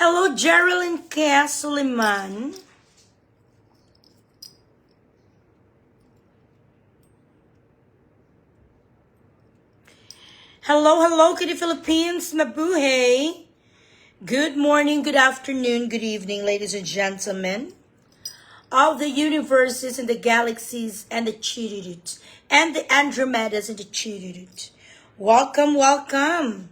Hello, Geraldine K. Suleiman. Hello, Kitty Philippines, mabuhay. Good morning, good afternoon, good evening, ladies and gentlemen of the universes and the galaxies and the Chirurut and the Andromedas and the Chirurut. Welcome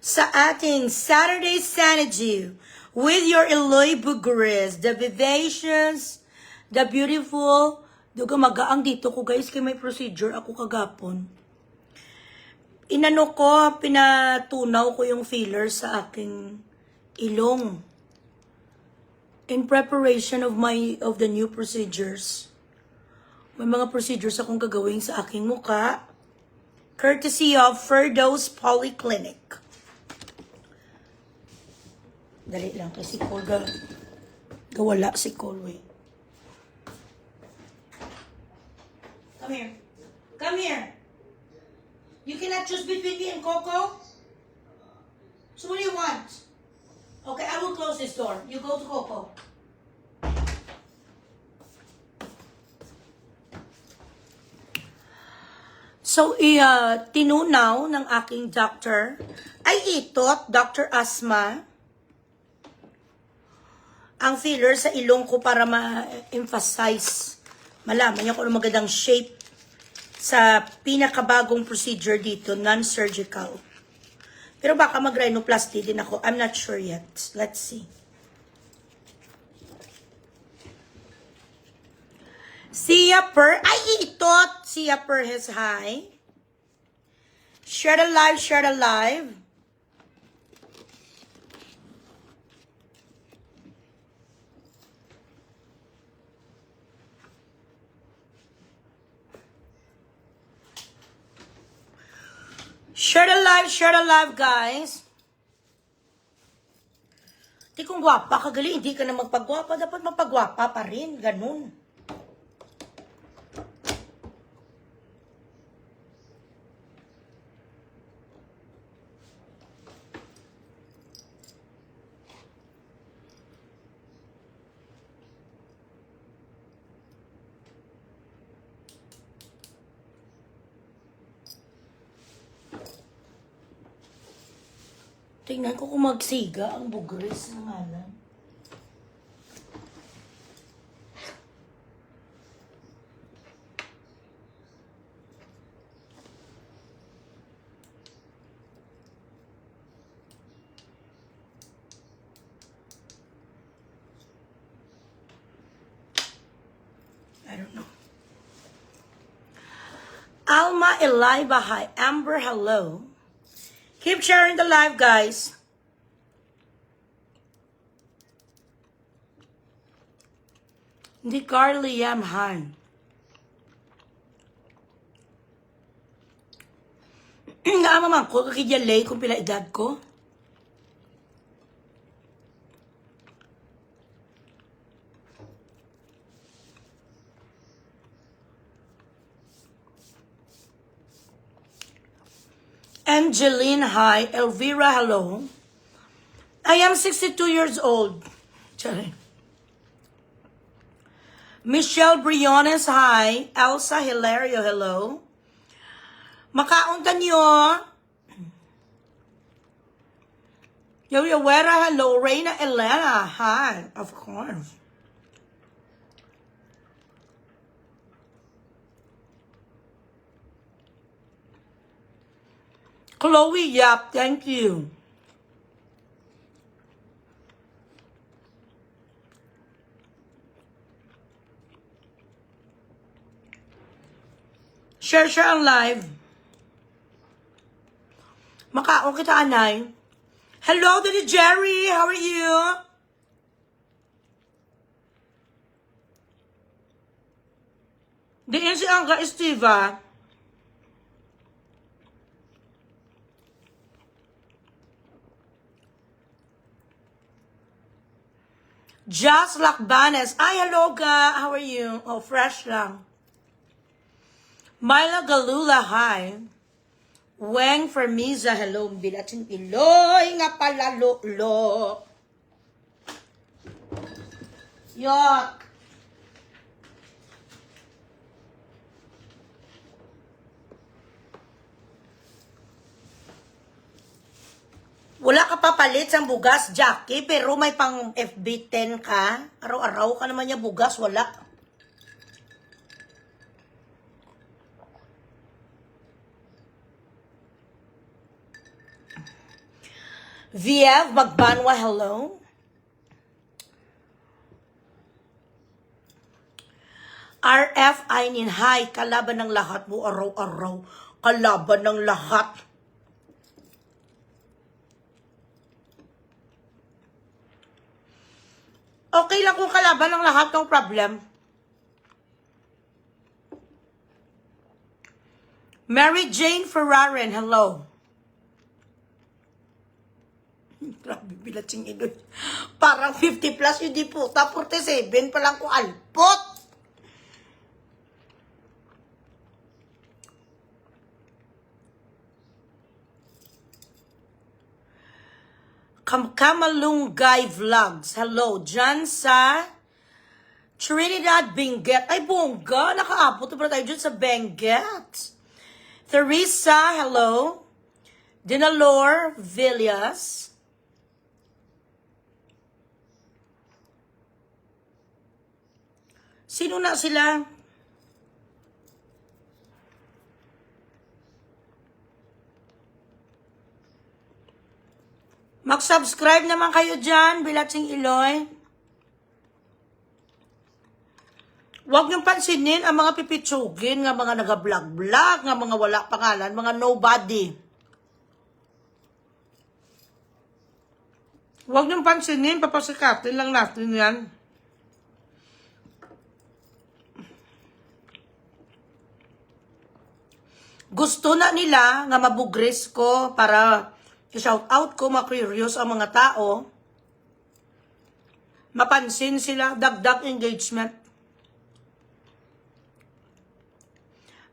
sa ating Saturday Sanadu with your Eloy Bugares, the vivacious, the beautiful. Duga magaang dito ko guys, kay may procedure ako kagapon. Pinatunaw ko yung filler sa aking ilong. In preparation of the new procedures. May mga procedures akong gagawin sa aking muka. Courtesy of Firdaus Polyclinic. Dali lang kasi Cole gawala si Cole. Come here. You cannot choose between me and Coco? So what do you want? Okay, I will close this door. You go to Coco. So, tinunaw ng aking doctor ay itot, Dr. Asma, ang filler sa ilong ko para ma-emphasize, malaman niya kung ano magandang shape sa pinakabagong procedure dito, non-surgical. Pero baka mag-rhinoplasty din ako. I'm not sure yet. Let's see. Sia Per. Ay, itot! Sia Per has hi. Share the live, share the live. Share the live, guys. Di kung gwapa ka gali, hindi ka na magpagwapa. Dapat mapagwapa pa rin. Ganun. Tingnan ko kung magsiga ang bugres ng alam. I don't know. Alma Eliba, hi. Amber, hello. Keep sharing the live, guys. Hindi Carly Yam, hi. Naama man ko, kakidyalay kung pila edad ko. Angeline, hi. Elvira, hello. I am 62 years old. Sorry. Michelle Briones, hi. Elsa Hilario, hello. Makauntan nyo. Yoyawera, hello. Reina Elena, hi. Of course. Chloe Yap, thank you. Share ang live. Makaon kita, anay. Hello, Daddy Jerry. How are you? Diyan si Angga Estiva. Just Lakbanes. Ay, hello ka. How are you? Oh, fresh lang. Myla Galula, hi. Weng Fermiza, hello. Bilatin Iloy nga pala, lo. Yuck. Wala ka papalit sa bugas, Jackie, pero may pang FB10 ka. Araw-araw ka naman niya bugas, wala. VF Magbanwa, hello. RF Ainin, hi, kalaban ng lahat mo araw-araw. Kalaban ng lahat. Okay lang kung kalaban ng lahat, ng problem. Mary Jane Ferraren, hello. Grabe, bilatsing ilo. Parang 50 plus yung di puta, 47 pa lang ko alpot. Kamalunggay Vlogs. Hello. Dyan sa Trinidad, Benguet. Ay, bongga. Nakaabot na tayo dyan sa Benguet. Teresa, hello. Dinalor Villas. Sino na sila? Mag-subscribe naman kayo dyan, Bilatsing Iloy. Huwag niyong pansinin ang mga pipitsugin, nga mga nag-vlog-vlog, nga mga wala pangalan, mga nobody. Huwag niyong pansinin, papasikatin lang natin yan. Gusto na nila nga mabugris ko para i-shout out ko, ma-curious ang mga tao. Mapansin sila, dagdag engagement.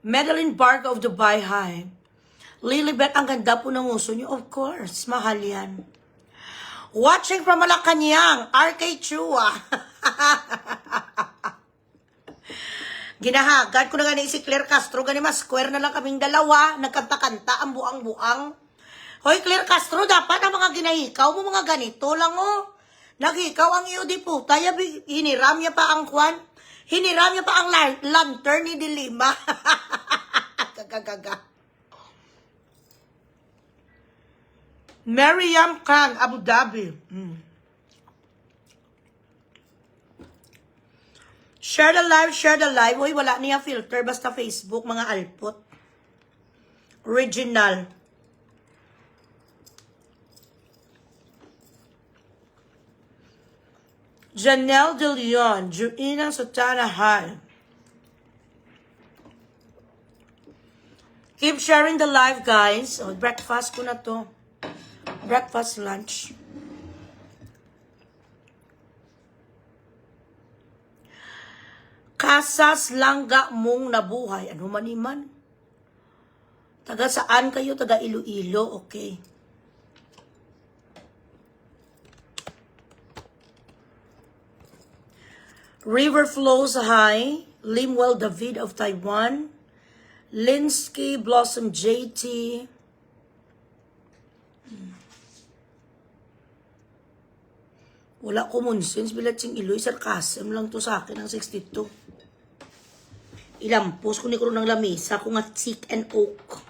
Madeline Bark of Dubai, hi. Lilibet, ang ganda po ng uso niyo. Of course, mahal yan. Watching from Malacanang, RK Chua. Ginahagad ko na gani si Claire Castro, gani mas square na lang kaming dalawa, nagkanta-kanta ang buang-buang. Hoy, Claire Castro, dapat ang mga ginahikaw mo, mga ganito lang, oh. Naghikaw ang iyo di puta, hiniram niya pa ang kwan, hiniram niya pa ang lantern ni Dilima. Gagagaga. Mariam Khan, Abu Dhabi. Share the live, share the live. Hoy, wala niya filter, basta Facebook, mga alpot. Original. Janelle De Leon, Juina Sotana, hi. Keep sharing the live, guys. Oh, breakfast ko na to. Breakfast, lunch. Kasas langga mong nabuhay. Ano man iman? Taga saan kayo? Taga Iloilo, okay. River Flows High, Limwell David of Taiwan, Linsky Blossom JT. Wala common sense, Bilatsing Iloy, sarcasm lang to sa akin ng 62. Ilampos ko ni ko ng lamesa kung at thick and oak.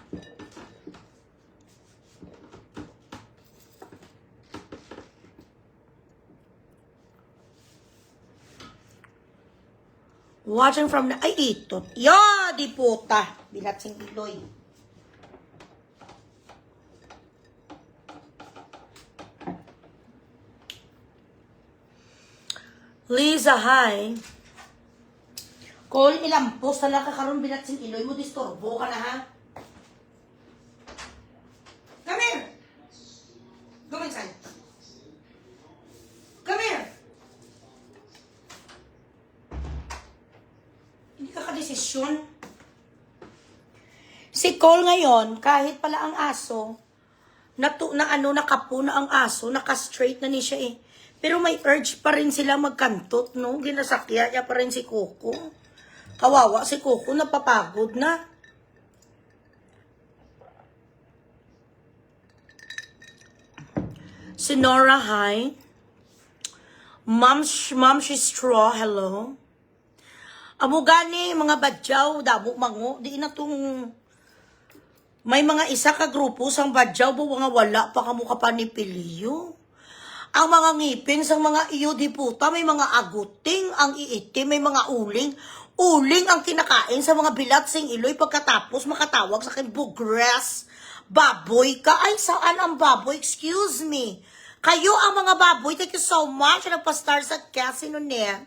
Watching from ay ito. Ya, di puta. Bilatsing Iloy. Lisa, hi. Call ilampos talaga karon Bilatsing Iloy mo, disturbo ka na ha. Come here. Go inside. Come here. Hindi ka kadesisyon. Si Cole ngayon, kahit pala ang aso, nakapo na ang aso, naka-straight na ni siya eh. Pero may urge pa rin sila magkantot, no? Ginasakya niya pa rin si Coco. Kawawa si Coco, napapagod na. Si Nora, hi. Mom, she's straw, hello. Amo gani, mga badyaw, dabo mango, di na tong... May mga isa ka grupo sang badyaw, mga wala pa kamo kapanipiliyo. Ang mga ngipin sang mga iyo di puta, may mga aguting, ang iitim, may mga uling. Uling ang kinakain sa mga bilat sing iloy pagkatapos makatawag sa akin, bugres. Baboy ka? Ay, saan ang baboy? Excuse me. Kayo ang mga baboy. Thank you so much. Nagpa-star sa Casino niya.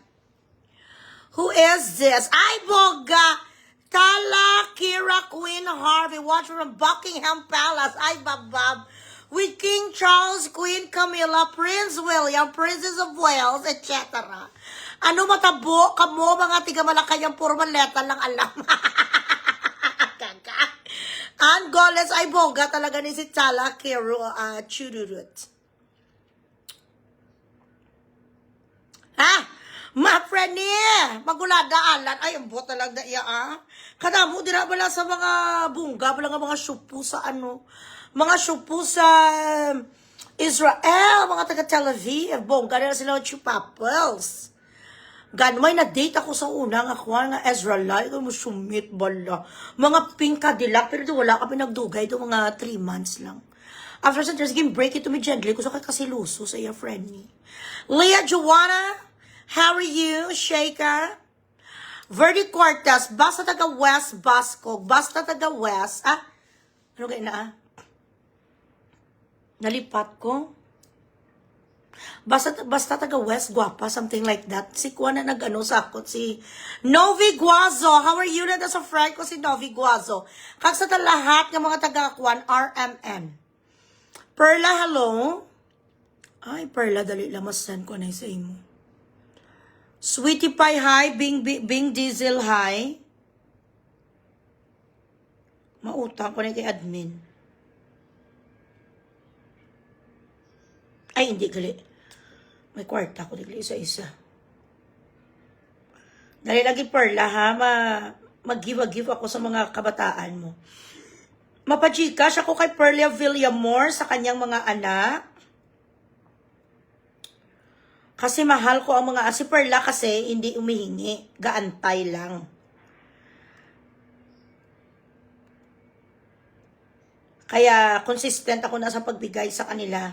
Who is this? Ay, boga! Tala, Kira, Queen Harvey, watcher from Buckingham Palace. Ay, babab. With King Charles, Queen Camilla, Prince William, Princess of Wales, etc. Ano matabo? Kamo, mga tiga Malakayang puro maleta lang alam. Ang goles ay boga talaga ni si Tala, Kira, Chudurut. Ha? Ma friend ni, magulada-alan. Ay, ang buot talaga iya, Kadamo, di na bala sa mga bungga, bala nga mga syupo sa mga syupo sa Israel, mga taga-Tel Aviv, bongga na sila ng chupapels. Ganmay na-date ako sa unang nga Israelite, mo sumit bala. Mga pink Cadillac, pero di wala kami nagdugay, ito mga 3 months lang. After some years, break it to me gently, kusa kay kasiluso sa iya friend ni. Leah Joanna, how are you? Sheikah? Verdi Cortez, basta taga West Basco, basta taga West, ano kayo na, Nalipat ko. Basta taga West, guwapa, something like that. Si Kuan na nag-ano sa akot, si Novi Guazo. How are you? Nada sa friend ko si Novi Guazo. Kag sa lahat ng mga taga Kuan, RMN. Perla, hello? Ay, Perla, dali lang masan ko na sa imo. Sweetie Pie, hi. Bing Diesel, hi. Mautang ko na kay admin. Ay, hindi, gali. May kwarta ko, gali isa-isa. Dali lagi, Perla, ha? Mag-give ako sa mga kabataan mo. Mapachika siya ko kay Perla Villamor sa kanyang mga anak. Kasi mahal ko ang mga... Si Perla kasi hindi umihingi. Gaantay lang. Kaya consistent ako na sa pagbigay sa kanila.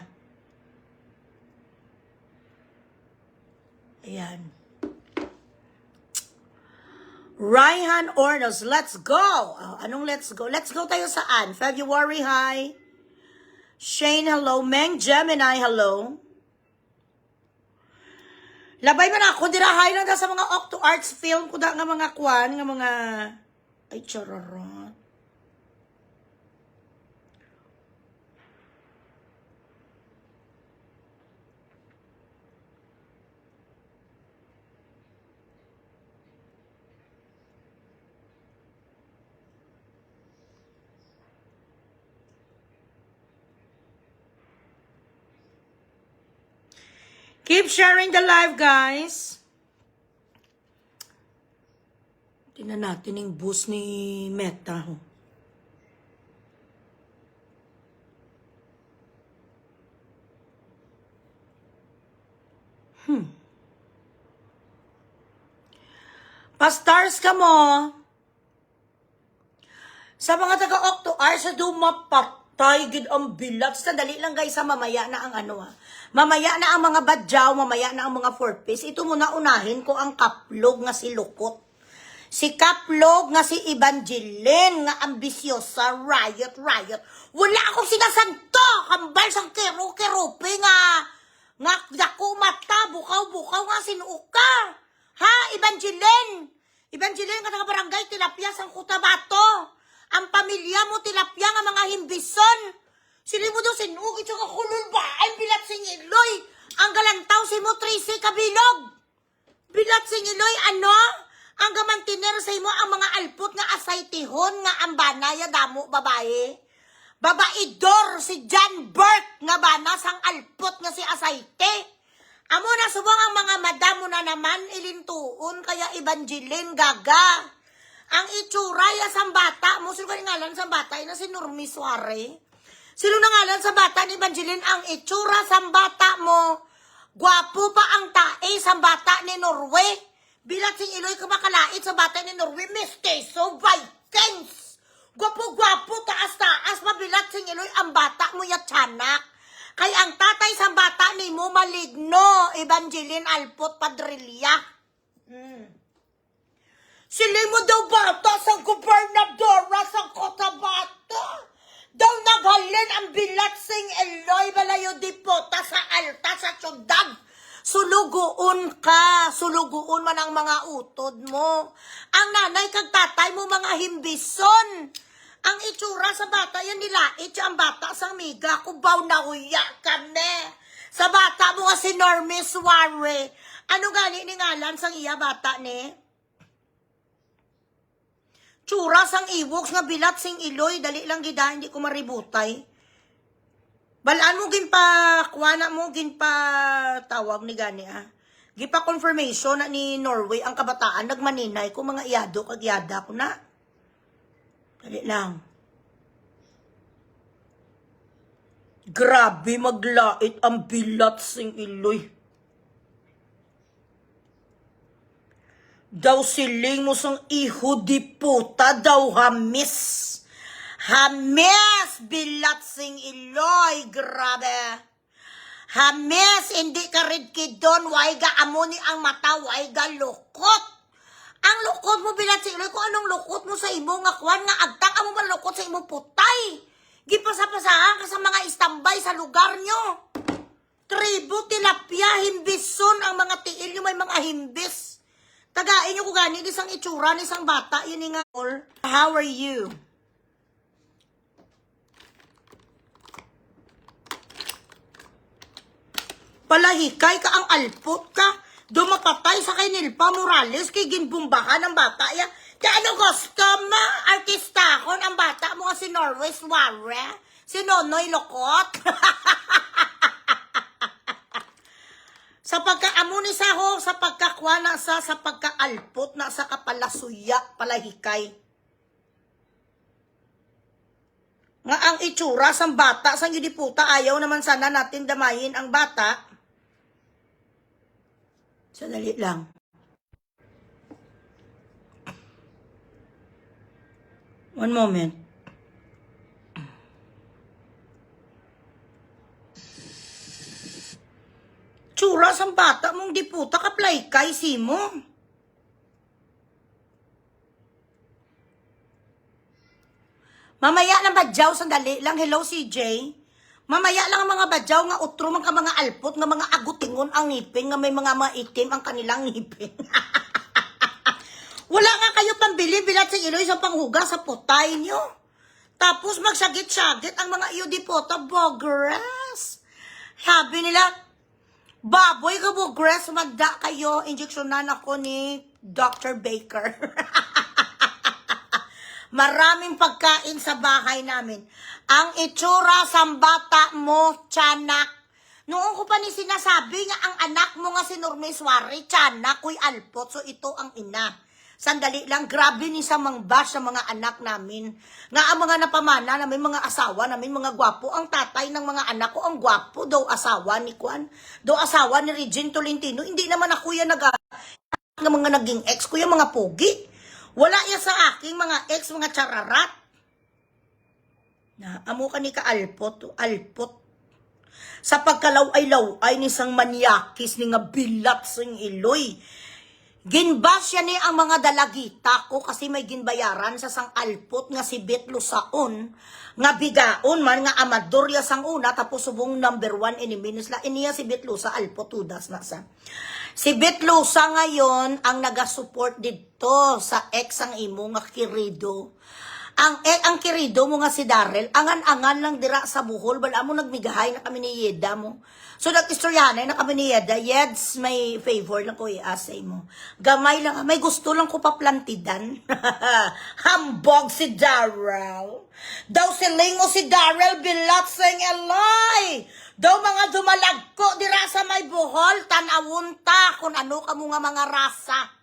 Ayan. Raihan Ornos, let's go! Anong let's go? Let's go tayo saan? February, hi. Shane, hello. Meng Gemini, hello. Labay man ako, dirahay lang sa mga Octo Arts film ko da nga mga kwan, nga mga... Ay, chararot. Keep sharing the live, guys. Tingnan natin yung boost ni Meta. Pa-stars ka mo. Sa mga taga-Octo Arts, sa dumapatay, gid ang bilat. Sandali lang guys, mamaya na ang Mamaya na ang mga badyaw, mamaya na ang mga four-piece. Ito muna unahin ko ang kaplog nga si Lukot. Si kaplog nga si Evangeline nga ambisyosa, riot. Wala akong sinasanto, kambal sang kero-kerope nga dako mata, bukaw nga sinuka. Ha, Evangeline ka nga barangay, tilapia sang Cotabato. Ang pamilya mo, tilapia nga mga himbison. Sili mo daw sinugit sa kakulol ba? Ay, bilat sing iloy. Ang galantaw si mo, Tracy Kabilog. Bilat sing iloy, ano? Ang gamantiner sa imo, ang mga alpot nga asaytihon nga ang banaya damo, babae. Babaidor si John Burke nga bana sang alpot nga si asayte. Amo na subong ang mga madam mo na naman ilintuon kaya Evangeline gaga. Ang itsura ya sang bata mo, sino ka ngalan sa bata ina si Normie Suare. Sino na ngalan sa bata ni Evangeline ang itsura sang bata mo? Gwapo pa ang tae sang bata ni Norway. Bilat sing Iloy ka makalait sa bata ni Norway, Misteso Vikings. Gwapo-gwapo, taas-taas, mabilat sing Iloy ang bata mo ya tiyanak. Kay ang tatay sa bata ni mo maligno, Evangeline Alpot Padrilla. Sila mo daw bata sa gobernadora sa Cotabato. Daw naghalin ang bilat sing Eloy Balayo Dipota sa alta sa syudad. Suluguon ka, suluguon man ang mga utod mo. Ang nanay kag tatay mo mga himbison. Ang itsura sa bata yan nila, ang bata sang miga, kubaw na huya kami. Sa bata mo kasi Normie Suare. Ano gani ni ngalan sang iya bata ni? Tsura sang iwoks nga bilat sing Iloy, dali lang gida, hindi ko maributay. Balaan mo gin pa, kuwana mo gin pa tawag ni gani Gipa confirmation na ni Norway ang kabataan, nagmaninay ko mga iyado, kag iyada ko na. Dali lang. Grabe maglait ang bilat sing Iloy. Daw siling mo sang iho di puta daw hamis. Hamis bilat sing Iloy. Grabe. Hamis hindi ka rid kidon. Way ga amo ni ang mata. Way ga lukot. Ang lukot mo bilat sing Iloy. Kung anong lukot mo sa imo nga kwan nga agtang amo man lukot sa imo putay. Gipasa-pasahan ka sa mga istambay sa lugar nyo. Tribo, tilapia, himbison ang mga tiil nyo may mga himbis. Tagain nyo ko gani, isang itsura, isang bata, yun nga. How are you? Palahikay ka ang alpot ka. Dumapatay sa kay Nilpa Morales, kay ginbumbahan ng bata. Kaya ano gusto ma? Artistahon ang bata mo kasi Norway Suare. Si Nonoy Lokot. Sa pagkaamo ni Saho, sa pagkakwa na sa pagkaalpot na sa kapalasuya, palahikay. Nga ang itsura sa bata, sa puta, ayaw naman sana natin damayin ang bata. Sadali lang. One moment. Tsura sa bata mong diputa kaplay kay Simo. Mamaya na badyaw, sandali lang. Hello, CJ. Mamaya lang ang mga badyaw nga utro man ka mga alpot nga mga agutingon ang ngipin nga may mga maitim ang kanilang ngipin. Wala nga kayo pambili bilat sa Iloy sa panghuga sa putay nyo. Tapos magsagit-sagit ang mga iyo dipota bogres. Sabi nila, baboy ka bogres, magda kayo. Injeksyonan ako ni Dr. Baker. Maraming pagkain sa bahay namin. Ang itsura sa bata mo, tiyanak. Noong ko pa ni sinasabi nga ang anak mo nga si Normie Suare, tiyanak, kuy alpot. So ito ang ina. Sandali lang, grabe ni sa mangbash sa mga anak namin. Nga ang mga napamana na may mga asawa na may mga gwapo. Ang tatay ng mga anak ko, ang gwapo daw asawa ni Kwan. Daw asawa ni Regine Tolentino. Hindi naman ako yan ng mga naging ex ko, yung mga pogi. Wala yan sa aking mga ex, mga chararat. Na, amo ka ni ka alpot, alpot. Sa pagkalaw ay ni sang manyakis ni nga bilat sing Iloy. Ginbasya ni ang mga dalagita ko kasi may ginbayaran sa sang alpot nga si Betlo Saon nga bigaon man nga amadorya sang una tapos subong number 1 iniminus la iniya si Betlo sa alpot tudas na sa. Si Betlo sa ngayon ang nagasupport dito sa ex ang imo nga kirido. ang kirido mo nga si Darrell, angan-angan lang dira sa Bohol, bala mo nagmigahay na kami ni Yeda mo. So nag-istoryahan na kami ni Yeda, Yeds, may favor lang ko i-asay mo. Gamay lang, may gusto lang ko paplantidan. Hambog si Darrell. Daw siling mo si Darrell, bilat sing elay. Daw mga dumalagko dira sa may Bohol, tanawunta kung ano ka mo nga mga rasa.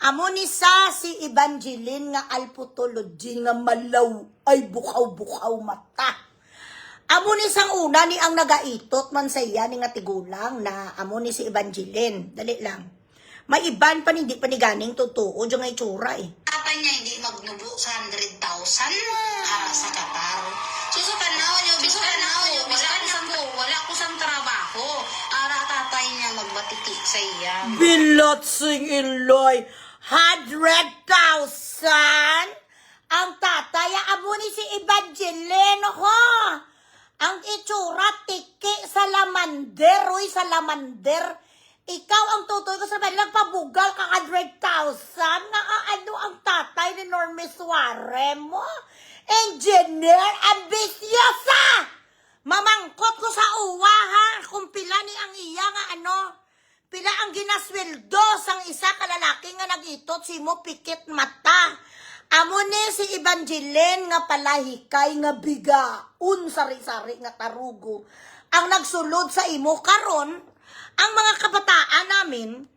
Amo ni sa si Evangeline nga alputology nga malaw ay bukaw-bukaw mata. Amo ni sang una ni ang nagaitot man sa iya ni nga tigulang na amo ni si Evangeline. Dali lang. May iban pa hindi pa ni ganing totoo diyan nga itsura eh. Tatay niya hindi magnubo sa 100,000 sa Qatar. So sa panahon niyo, wala ko sang trabaho. Ara tatay niya magbatikik sa iya. Bilot sing iloy. 100,000 ang tatay amo ni si Evangeline ho. Ang itsura tiki sa lamander, uy sa lamander. Ikaw ang tutoy ko sa bahay, nagpabugal ka 100,000. Ano ang tatay ni Normie Suarez mo? Engineer, ambisyosa! Mamangkot ko sa uwa ha, kung pila ni ang iya nga ano. Pila ang ginasweldo sang isa kalalaki nga nagitot si mo pikit mata. Amo ni si Evangeline nga palahikay nga bigaun sari-sari nga tarugo. Ang nagsulod sa imo karon, ang mga kabataan namin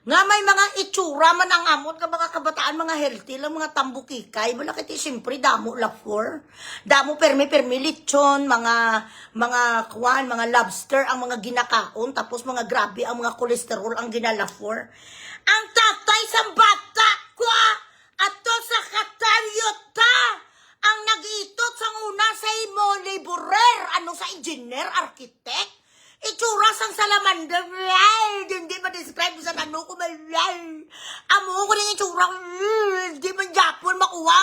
nga may mga itsura man ang amon nga mga kabataan, mga healthy lang, mga tambukikay, wala kiti siyempre damo lafor, damo permi lechon, mga kuwan, mga lobster ang mga ginakaon, tapos mga grabe ang mga kolesterol ang ginalafor. Ang tatay sa bata ko ato sa kataryota ang nag-itot sa una sa imo laborer, ano sa engineer, architect. Itsura sang salamander, hindi ba describe sa ano ko, amo ko ng itsura, hindi ba Japon makuha.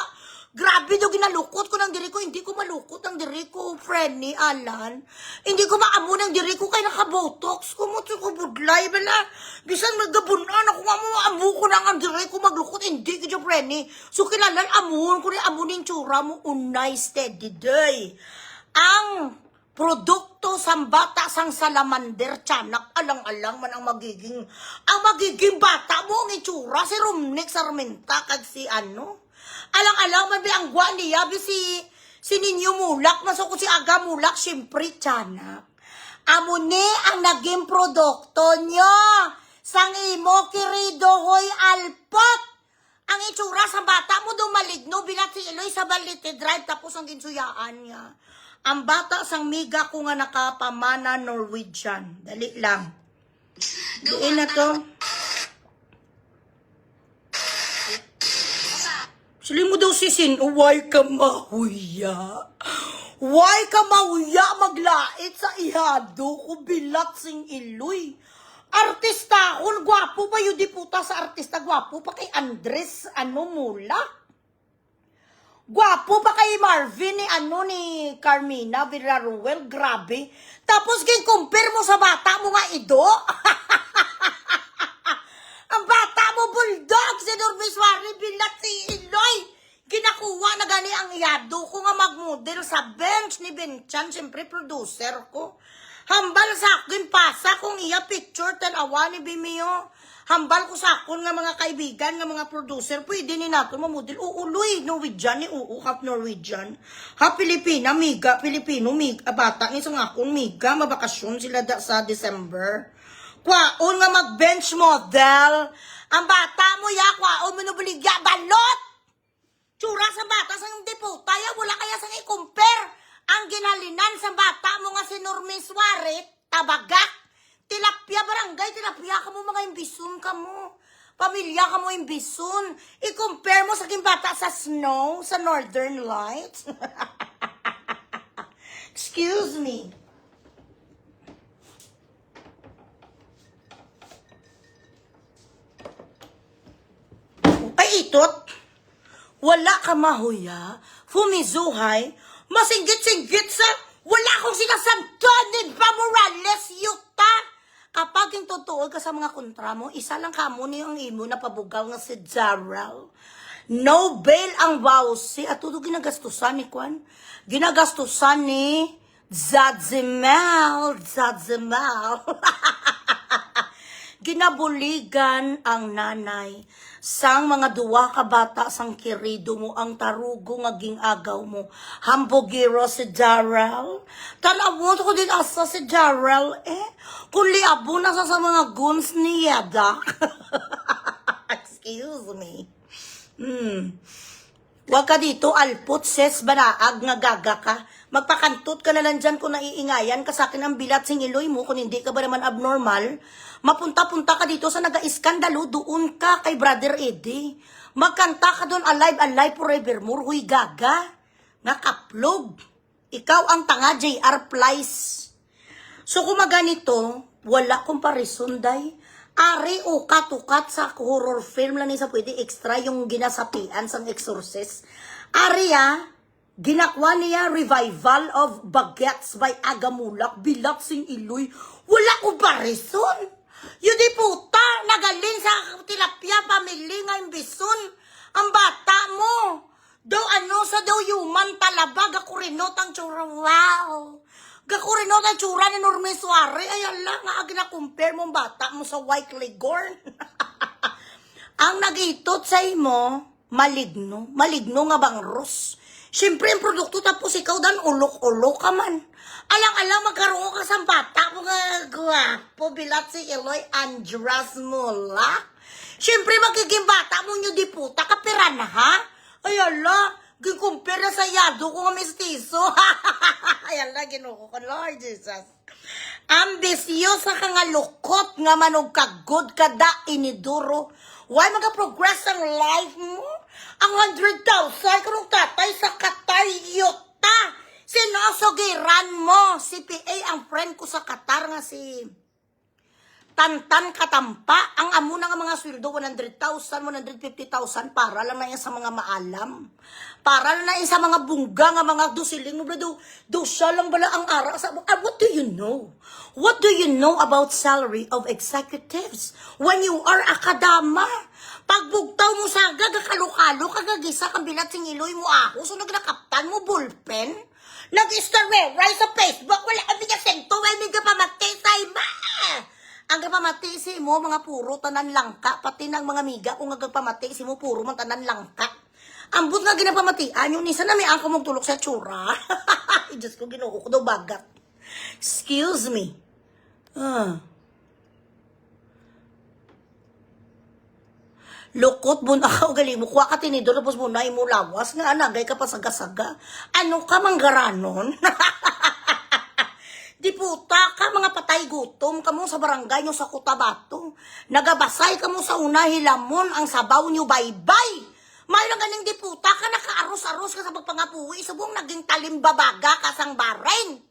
Grabe daw ginalukot ko ng diri ko, hindi ko malukot ang diri ko, friend ni Alan. Hindi ko maamo ng diri ko kay nakabotox, kumutso ko budlay, bala. Bisan magabunan ako nga mo, amo ko nang ang diri ko maglukot, hindi ko dyan, friend ni. So kilalan, amuhon ko rin, amo ng tsura mo, unay steady day. Ang produkto sang bata sang salamander tiyanak alang-alang man ang magiging bata mo ang itsura si Romnick Sarmenta kag si ano alang-alang man bi ang gwa niya bi si Ninyo Mulak masoko si Aga Mulak syempre tiyanak amo ni ang naging produkto nyo sang imo kirido hoy alpot ang itsura sa bata mo do maligno bilat si Eloy sa Balite Drive tapos ang ginsuyaan niya. Ang bata sang miga ko nga nakapamana Norwegian. Dali lang. Diin na to. Sili mo daw sisin, why ka mahuya? Why ka mahuya maglait sa ihado ko bilat sing iloy? Artista ako, gwapo pa yung diputa sa artista, gwapo pa kay Andres, Mula. Gwapo pa kay Marvin ni Carmina Villaruel, grabe. Tapos compare mo sa bata mo nga ido. Ang bata mo bulldog, si Normie Suarez, bilat si Iloy. Ginakuha na gani ang iyado ko nga magmodel sa bench ni Benchan, siyempre producer ko. Hambal sa akin pasa kung iya picture tanawa ni Bimeo. Hambal ko sa akon nga mga kaibigan, nga mga producer, pwede ni nato mamodel. Uuloy, Norwegian ni half Norwegian. Half Pilipina, miga, Pilipino, miga, bata ni sa akon, miga, mabakasyon sila sa December. Kwaon nga mag-bench model. Ang bata mo ya, kwaon mo nabuligya, balot! Tsura sa bata sa deputa, ya, wala kaya sa i-compare. Ang ginalinan sa bata mo nga si Normie Suarez, tabagak. Tilapia barangay, tilapia ka mo mga imbison ka mo. Pamilya ka mo imbison. I-compare mo sa bata sa snow, sa Northern Lights. Excuse me. Ay, itot. Wala ka mahuya, fumizuhay, masinggit-singgit sa wala akong sinasantonid pa Morales, yuta. Kapag yung totoo ka sa mga kontra mo, isa lang kamo ni ang imo na pabugaw nga si Darrell. No bail ang bawsi. At ito ginagastusan ni Kwan. Ginagastusan ni Zadzimel. Ginabuligan ang nanay sang mga duwa ka bata sang kirido mo ang tarugo nga ginagaw mo. Hambogiro si Darrell. Tanawon ko din asa si Darrell kung liabo na sa mga guns ni Yeda. Excuse me. Huwag ka dito, alpot, ses, banaag, nga gaga ka. Magpakantot ka na lang dyan kung naiingayan ka sa akin ang bilat sing iloy mo kung hindi ka ba naman abnormal. Mapunta-punta ka dito sa naga-iskandalo, doon ka kay Brother Eddie. Magkanta ka doon, alive forevermore, huy gaga. Nga kaplog. Ikaw ang tanga, JR Plies. So kung maganito, wala comparison, day. Ari o katukat sa horror film lang sa pwede extra yung ginasapian sang exorcist. Ari ginakwa niya revival of Bagets by Agamulak, Bilat sing Iloy. Wala comparison. Yun di puta, nagaling sa tilapia, pamili nga imbison. Ang bata mo. Daw sa daw human talabag, ako rinot ang tsura. Wow. Gakurinot ang tsura ni Norme Suare. Ayan lang, gina-compare mong bata mo sa White Ligorn. Ang nagitot sa imo, maligno. Maligno nga bang Ros. Siyempre, ang produkto tapos ikaw dan, ulok-ulok ka man. Alang-alang magkaroon ka sa bata mo nga gwapo. Bilat si Eloy Andras Mula. Siyempre, magiging bata mo nyo di puta. Kapiran ha? Ayan lang. Gikumpir na sa yado ko nga mestizo. Ayan lang, ginuko ko, Lord Jesus. Ambisyosa ka nga lukot nga manog kagod kada iniduro. Why magaprogress ang life mo? Ang 100,000 karong tatay sa Qatar yuta. Sinosogiran mo. CPA ang friend ko sa Qatar nga si Tantan Katampa. Ang amo na nga mga sweldo 100,000, 150,000 para lang na yan sa mga maalam. Para lang na yan sa mga bungga nga mga dusiling. Do siya lang bala ang ara. What do you know? What do you know about salary of executives when you are akadama? Pagbugtaw mo sa gagakalo-kalo, kagagisa kang bilat sing iloy mo ako. So nagnakaptan mo bullpen? Nag-story sa Facebook, wala kami nga sento, may ka pamatay sa iba. Ang gagpamatisi mo, mga puro tanan langka, pati ng mga miga, kung gagpamatisi mo, puro man tanan langka. Ambot nga ginapamatian, yung nisa na may angka mong tulok sa tsura. Diyos ko, ginuko ko daw bagat. Excuse me. Lukot, bunakaw, galing mo, kuha ka tinidor, tapos bunay mo lawas, nga anagay ka pa saga-saga. Ano ka, manggaranon? Di puta ka, mga patay gutom ka mo sa barangay nyo sa Cotabato. Nagabasay ka mo sa unahi lamon, ang sabaw nyo baybay. May lang ganing di puta ka, nakaaros-aros ka sa pagpangapuwi, subong naging talimbabaga ka sang barain.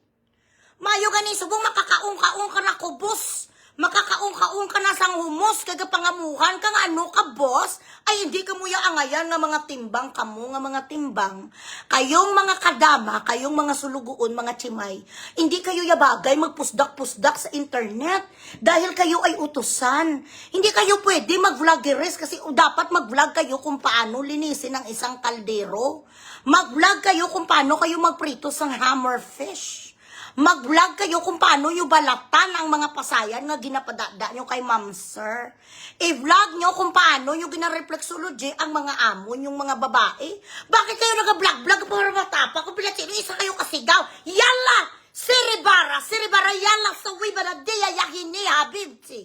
Mayo gani, subong makakaung-kaung ka na kubos. Makakaung-kaung ka na sang humos, kagapangamuhan ka nga ano ka, boss? Ay, hindi ka mo yaangayan nga mga timbang kamo, nga mga timbang. Kayong mga kadama, kayong mga sulugoon, mga chimay, hindi kayo yabagay magpusdak-pusdak sa internet dahil kayo ay utusan. Hindi kayo pwede mag-vloggeries kasi dapat mag-vlog kayo kung paano linisin ang isang kaldero. Mag-vlog kayo kung paano kayo magprito sang hammerfish. Mag-vlog kayo kung paano yung balatan ang mga pasayan nga ginapadada nyo kay Ma'am Sir. I-vlog nyo kung paano yung ginareflexology ang mga amon, yung mga babae. Bakit kayo nag-vlog-vlog para matapa? Kung pilatino, isa kayo kasigaw. Yalla! Siribara, yalla sa wibaladeya yahini habibti.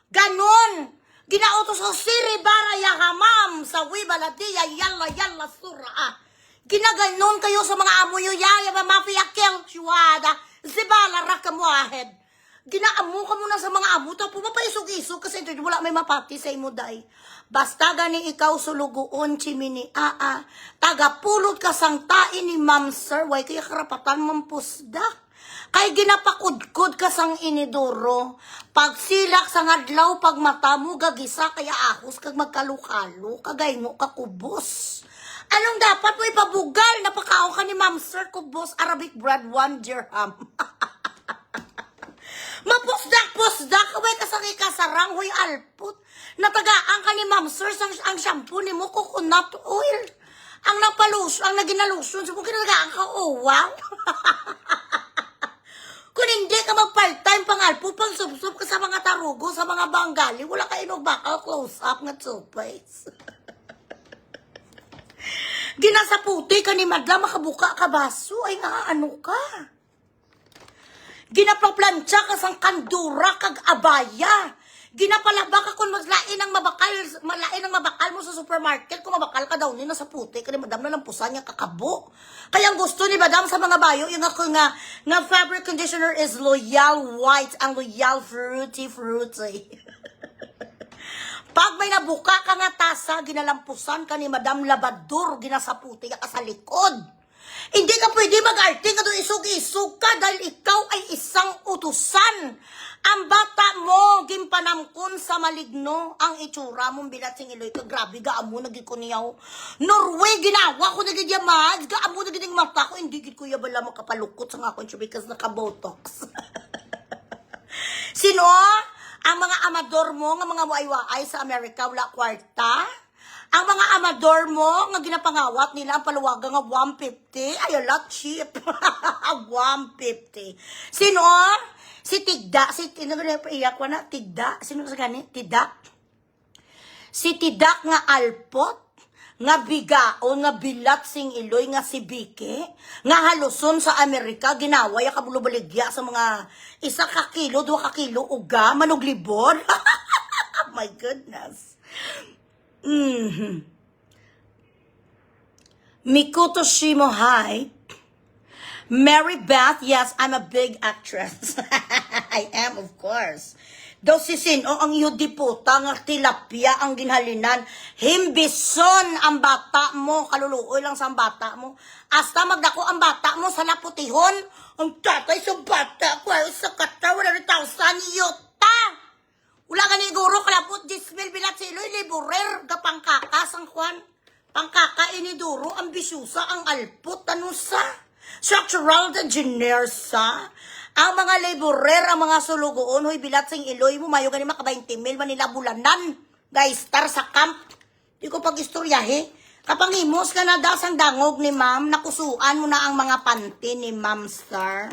Ganon! Ginautos ko siribara yahamam sa wibaladeya yalla sura. Ginaganon kayo sa mga amo nyo, yaya, mafia kill, shuwada, zibala, rakamuahed. Ginaamu ka muna sa mga amo, tapos mapaisog-isog kasi ito, wala may mapati sa imo, day. Basta gani ikaw sulugoon, chimini, tagapulot ka sang tain ni Ma'am Sir, way kaya karapatan mampusda. Kay ginapakudkod ka sang inidoro, pagsilak sang adlaw, pag mata mo, gagisa, kaya ahos, kag magkalukalo, kagay mo kakubos. Anong dapat mo ipabugal? Napakao ka ni Ma'am Sir Kubos, Arabic bread 1 dirham. Mapusdak-pusdak, kaway kasang ikasarang lang, huy alpot. Natagaan ka ni Ma'am Sir, ang shampoo ni mo, coconut oil. Ang naginaluson, so kung kinatagaan ka, oh wow. Kung hindi ka mag-part-time pangalpo, pang subsub ka sa mga tarugo, sa mga banggali, wala ka inugbakal close-up nga toothpaste. Ginasaputi ka ni madla, makabuka ka baso, ay nga ano ka. Ginapaplansya ka sang kandura kag abaya. Ginapalaba ka kung malain ang mabakal mo sa supermarket, kung mabakal ka daw nila sa puti, kaya madam na lampusan niya kakabo. Kaya ang gusto ni madam sa mga bayo, yung ako nga fabric conditioner is L'Oreal White, ang L'Oreal Fruity. Pag may nabuka ka nga tasa, ginalampusan ka ni Madam Labador, ginasaputi ka sa likod. Hindi ka pwede mag-arte ka doon, isug-isug ka dahil ikaw ay isang utusan. Ang bata mo, gimpanamkon sa maligno, ang itsura mong bilat sing iloy ka, grabe, gaamo nagikuniyaw. Norway, ginawa ko nagidiyamad, gaamo nagining mata ko, hindi gid kuya bala makapalukot sa nga akong because naka-botox. Sino? Ang mga amador mo, nga mga waay-waay sa Amerika, wala kwarta? Ang mga amador mo, nga ginapangawat nila, ang paluwaga nga 150, ay a lot cheap. 150. Sino? Si Tigda, Tigda, sino sa gani? Tidak. Si Tidak nga alpot, nga bigaon, nga bilat sing iloy, nga si Bike, nga haluson sa Amerika, ginaway, kabulubaligya sa mga 1 kilo, 2 kilo, uga, manuglibon. Oh my goodness. Mikoto Shimo, hi. Mary Beth, yes, I'm a big actress. I am, of course. Daw si Sino, ang yudiputa, nga tilapia, ang ginhalinan. Himbison ang bata mo, kaluluoy lang sa bata mo. Hasta magdako ang bata mo sa laputihon. Ang tatay sa bata ko, ay sa kata, 100,000 yuta. Wala ka ni guro, kalapot, 10,000 bilat siloy, liburer, kapangkakas ang kwan. Pangkaka iniduro, ambisyusa, ang alpot, ano sa? Structural engineer sa? Ang mga laborer, ang mga sulugoon, huy bilat sing iloy mo, mayo gani maka 20,000, manila bulanan. Guys, star sa camp. Di ko pag-istoryahe. Kapangimos ka na dasang dangog ni ma'am, nakusuan mo na ang mga panty ni ma'am star.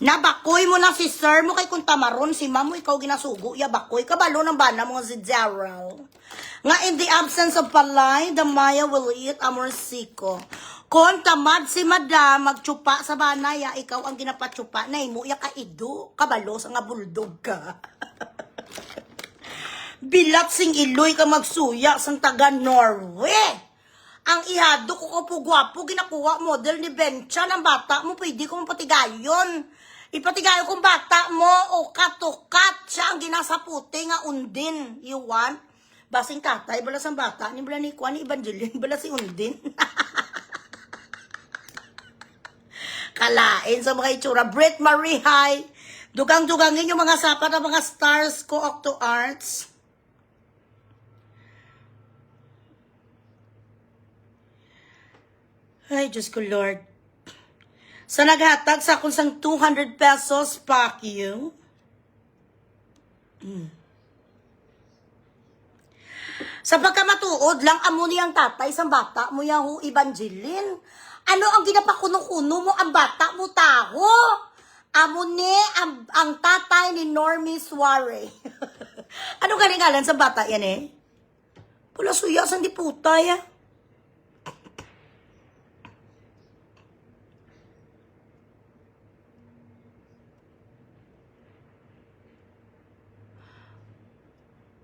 Nabakoy mo na si sir mo kay kung tamaron si ma'am mo ikaw ginasugo ya bakoy kabalo ng bana mo si Daryl. Nga in the absence of palay, the Maya will eat amorsiko. Kung tamad si madam magtsupa sa banaya, ikaw ang ginapatsupa na imo ya kaido kabalo sa nga buldog ka. Bilat sing iloy ka magsuya sang taga Norway. Ang ihado ko kapugwapo, ginakuha model ni Bencha ng bata mo, pwede ko mapatigayon. Ipatigayo kong bata mo, o katukat, siya ang ginasaputi nga undin. You want? Basing tatay, bala sang bata, ni bala ni Kwan, ni Evangeline, bala si undin. Kalain sa mga itsura. Brit Marie, hi. Dugang-dugangin yung mga sapat ng mga stars ko, Octo Arts. Ay, Diyos ko, Lord. Sa naghatag sa akong sang 200 pesos, fuck you. Sa pagkamatuod lang, amo niyang tatay sa bata mo yahu Evangeline. Ano ang ginapakuno-kuno mo ang bata mo taho? Amo ni ang tatay ni Normie Suare. Ano galingalan sa bata yan eh? Pula suya sa di puta ya.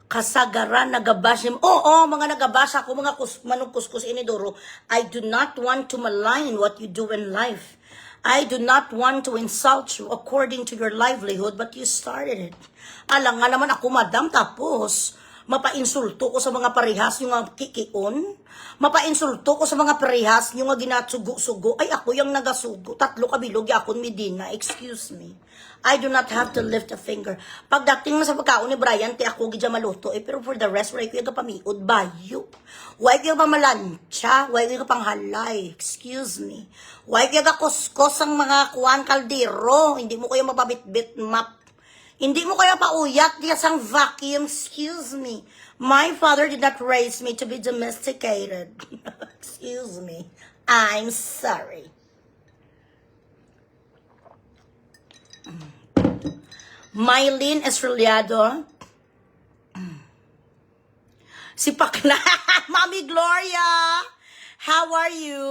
Kasagaran, nagabash him. Oo, mga nagabash ako, mga manugkuskus inidoro. I do not want to malign what you do in life. I do not want to insult you according to your livelihood, but you started it. Alang nga naman ako, madam, tapos mapainsulto ko sa mga parehas yung kikion. Mapainsulto ko sa mga parehas yung ginatsugo-sugo. Ay, ako yung nagasugo. 3 kabilog yakon Medina. Excuse me. I do not have to lift a finger. Pagdating na sa pagkaon ni Brian, ti ako gidya maluto. Pero for the rest, wala ko yung pamiod, bayo. Why ko yung pamalansya? Why ko yung panghalay? Excuse me. Why ko yung kuskos ang mga kuwan kaldero? Hindi mo ko yung mapabitbit map. Hindi mo kaya pauyat diya sang vacuum, excuse me. My father did not raise me to be domesticated. Excuse me. I'm sorry. Mylene Estrellado. Si Pakla. Mami Gloria. How are you?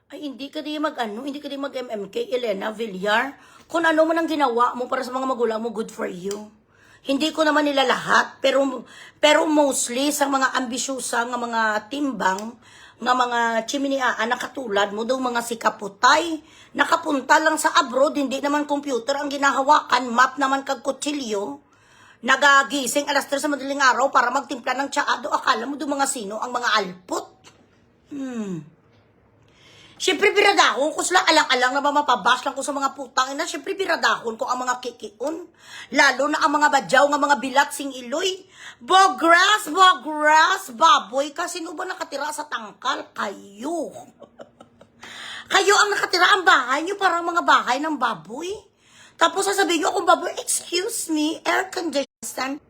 Ay, hindi ka di hindi ka di mag-MMK, Elena Villar. Kung ano man ang ginawa mo para sa mga magulang mo, good for you. Hindi ko naman nila lahat, pero mostly sa mga ambisyosa nga mga timbang, nga mga chiminiaan na katulad mo, daw mga sikaputay, nakapunta lang sa abroad, hindi naman computer ang ginahawakan, map naman kag kutsilyo, nagagising alas 3 sa madaling araw para magtimpla ng tsaado, akala mo daw mga sino ang mga alpot? Siyempre biradahon ko sila alang-alang na mapabas lang ko sa mga putang ina. Siyempre biradahon ko ang mga kikion. Lalo na ang mga badyaw nga mga bilat sing iloy. Bogras, baboy ka. Sino ba nakatira sa tangkal? Kayo. Kayo ang nakatira ang bahay nyo, parang mga bahay ng baboy. Tapos sasabihin nyo akong baboy, excuse me, air conditioner.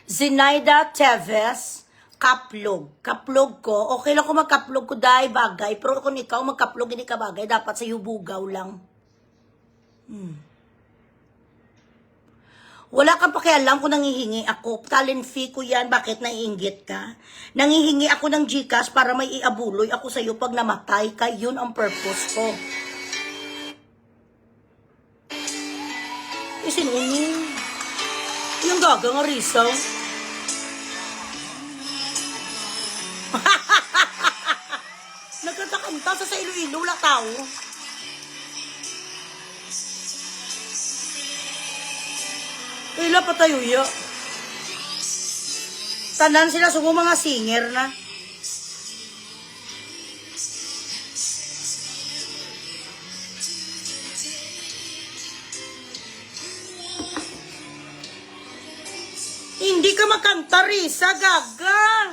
Zinaida Teves, kaplog. Kaplog ko. Okay lang kung magkaplog ko dahil bagay. Pero kung ikaw magkaplog, hindi ka bagay. Dapat sa bugaw lang. Wala kang pakialam kung nangihingi ako. Talent fee ko yan. Bakit naiinggit ka? Nangihingi ako ng GCash para may iabuloy ako sa'yo pag namatay ka. Yun ang purpose ko. Isinuni. Yung gaga nga risaw. Nagkanta-kanta sa Iloilo, wala tao. Ila pa tayo ya. Tanan sila sumo mga singer na. Hindi ka makanta, Risa, gaga.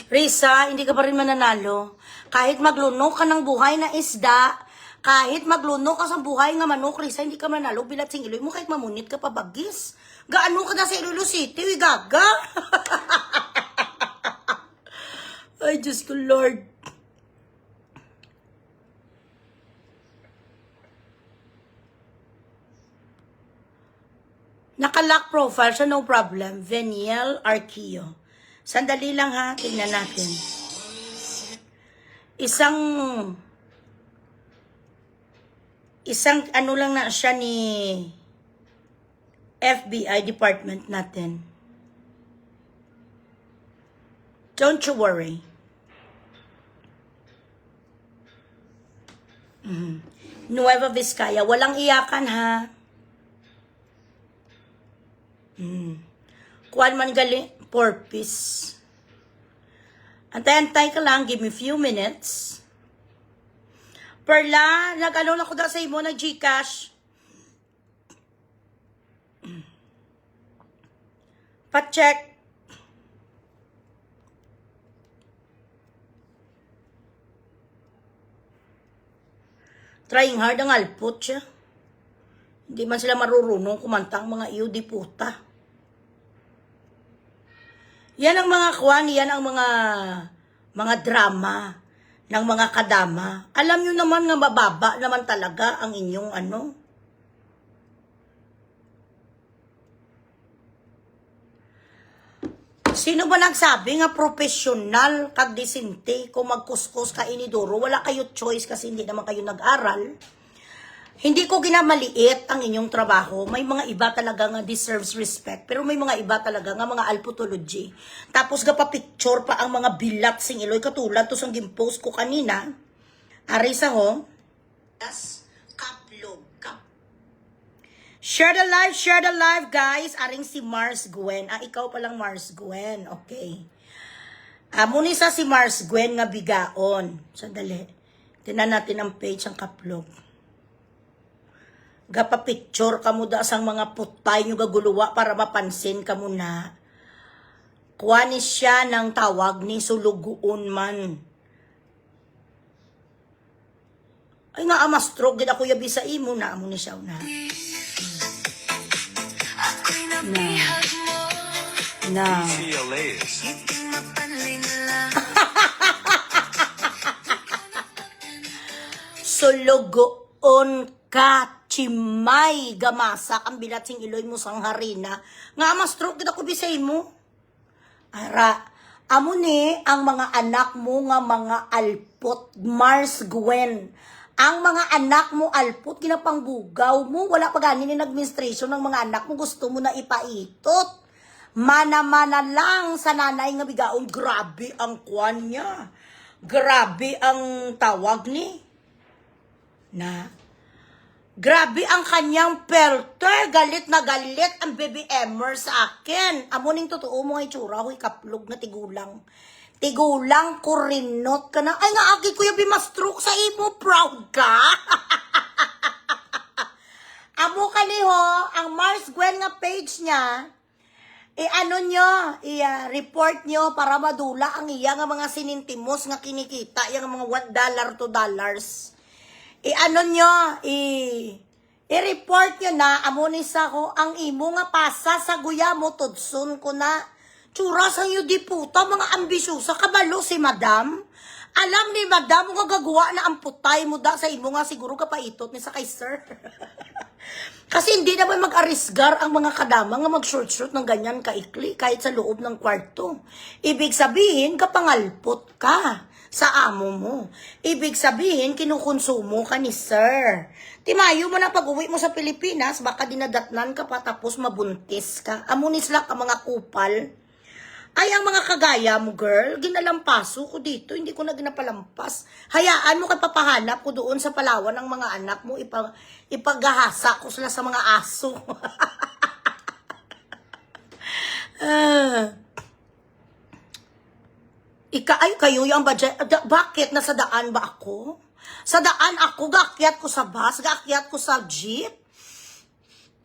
Risa, hindi ka pa rin mananalo. Kahit maglunok ka ng buhay na isda, kahit maglunok ka sa buhay nga manok, Risa, hindi ka mananalo. Bilat sing iloy mo, kahit mamunit ka pa bagis. Gaano ka na sa Iloilo City, uy, gaga. Ay, Diyos ko, Lord. Naka-lock profile siya, no problem. Veniel Arquillo. Sandali lang ha, tingnan natin. Isang ano lang na siya ni FBI department natin. Don't you worry. Nueva Vizcaya, walang iyakan ha. Kuan man gali, porpoise. Antay-antay ka lang, give me few minutes. Perla, nag-ano na ko da sa imo, nag-Gcash. Pa-check. Trying hard ang alpot siya. Hindi man sila marurunong kumanta ang mga iyo di puta. Yan ang mga kwan, yan ang mga drama ng mga kadama. Alam nyo naman nga mababa naman talaga ang inyong ano. Sino ba nagsabi nga professional kag disinte kung magkuskus ka inidoro? Wala kayo choice kasi hindi naman kayo nag-aral. Hindi ko ginamaliit ang inyong trabaho. May mga iba talaga nga deserves respect. Pero may mga iba talaga nga mga alputology. Tapos picture pa ang mga bilat sing iloy. Katulad to sang gimpost ko kanina. Aray sa ho. Kaplog. Share the live guys. Aring si Mars Gwen. Ikaw palang Mars Gwen. Okay. Muni sa si Mars Gwen nga bigaon. Sandali. Tinan natin ang page ang kaplog. Picture ka mo da sang mga putay nyo gaguluwa para mapansin ka mo na. Kuwanis siya ng tawag ni suluguon man. Ay nga amastroke gid ako yabi sa imo na amo ni siya na. Na. Sulugoon ka, chimay, gamasa, ang bilat sing iloy mo sang harina. Nga amastroke gid ako bisay mo. Ara, amo ni ang mga anak mo nga mga alpot, Mars Gwen. Ang mga anak mo alpot, ginapangbugaw mo, wala pa gani ni administration ng mga anak mo, gusto mo na ipaitot. Mana-mana lang sa nanay nga bigaon, grabe ang kwan niya. Grabe ang tawag ni. Grabe ang kanyang pelter, galit na galit ang baby Emmer sa akin. Amo ning totoo mo nga itsura, huy kaplog na tigulang. Tigulang, kurinot ka na. Ay nga, agi kuya bimastroke sa imo, proud ka? Amo ka ni ho, ang Mars Gwen nga page niya, report nyo para madula ang iya nga mga sinintimos nga kinikita, yung mga $1 to dollars. I-report nyo na, amonis ako, ang imo nga pasa sa guya mo, tudson ko na. Tsura sa iyo di puta, mga ambisyosa, kabalo si madam. Alam ni madam, nga gagawa na ang putay mo da sa imo nga, siguro kapaitot ni sa kay sir. Kasi hindi naman mag-arisgar ang mga kadama nga mag-short-short ng ganyan kaikli, kahit sa loob ng kwarto. Ibig sabihin, kapangalpot ka sa amo mo. Ibig sabihin, kinukonsumo ka ni sir. Timayo mo na pag-uwi mo sa Pilipinas, baka dinadatnan ka pa tapos mabuntis ka. Amunis lang ang mga kupal. Ay, ang mga kagaya mo, girl, ginalampaso ko dito, hindi ko na ginapalampas. Hayaan mo kay papahanap ko doon sa Palawan ng mga anak mo, ipaghahasa ko sila sa mga aso. Ay, kayo yung budget. Bakit? Nasa daan ba ako? Sa daan ako, gaakyat ko sa bus, gaakyat ko sa jeep.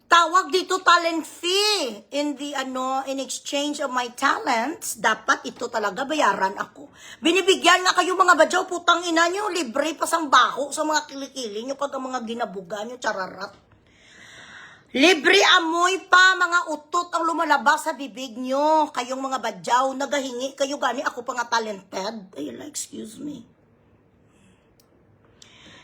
Tawag dito talent fee. In exchange of my talents, dapat ito talaga bayaran ako. Binibigyan nga kayo mga badyaw, putang ina nyo, libre pa sang baho sa mga kilikili nyo pag ang mga ginabuga nyo, chararat. Libre amoy pa, mga utot ang lumalabas sa bibig nyo. Kayong mga badyaw, nagahingi kayo gani, ako pa nga talented. Ay, excuse me.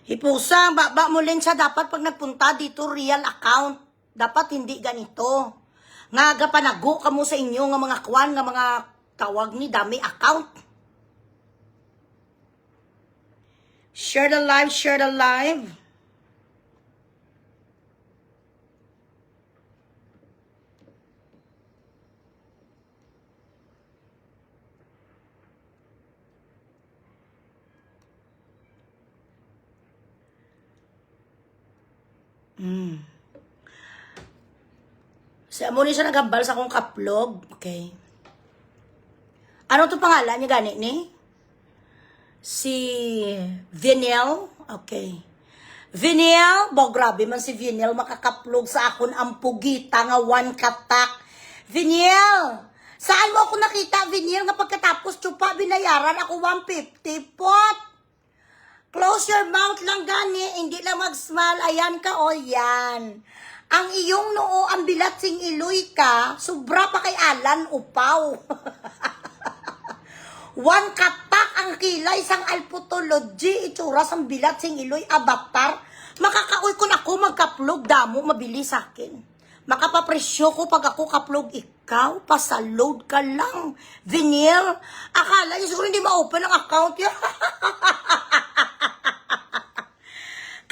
Hipusang, baba mo rin siya dapat pag nagpunta dito, real account. Dapat hindi ganito. Nga panago ka mo sa inyo nga mga kwan, nga mga tawag ni dami account. Share the live, share the live. Amo ni siya nagambal sa akong kaplog. Okay. Ano to pangalan niya gani ni? Si Vinel. Okay. Vinel. Grabe man si Vinel makakaplog sa akon ang pugita nga one katak. Vinel. Saan mo ako nakita, Vinel, nga pagkatapos tsupa binayaran ako 150 pot. Close your mouth lang gani. Hindi lang mag-smile. Ayan ka o yan. Ang iyong noo, ang bilat sing iloy ka, sobra pa kay Alan upaw. One katak ang kilay sang alputology, itsura sang bilat sing iloy, avatar. Makakauy ko na ako magkaplog, damo, mabili sa akin. Makapapresyo ko pag ako kaplog ikaw, pasaload ka lang. Vinyl, akala niyo siguro hindi ma-open ang account yan.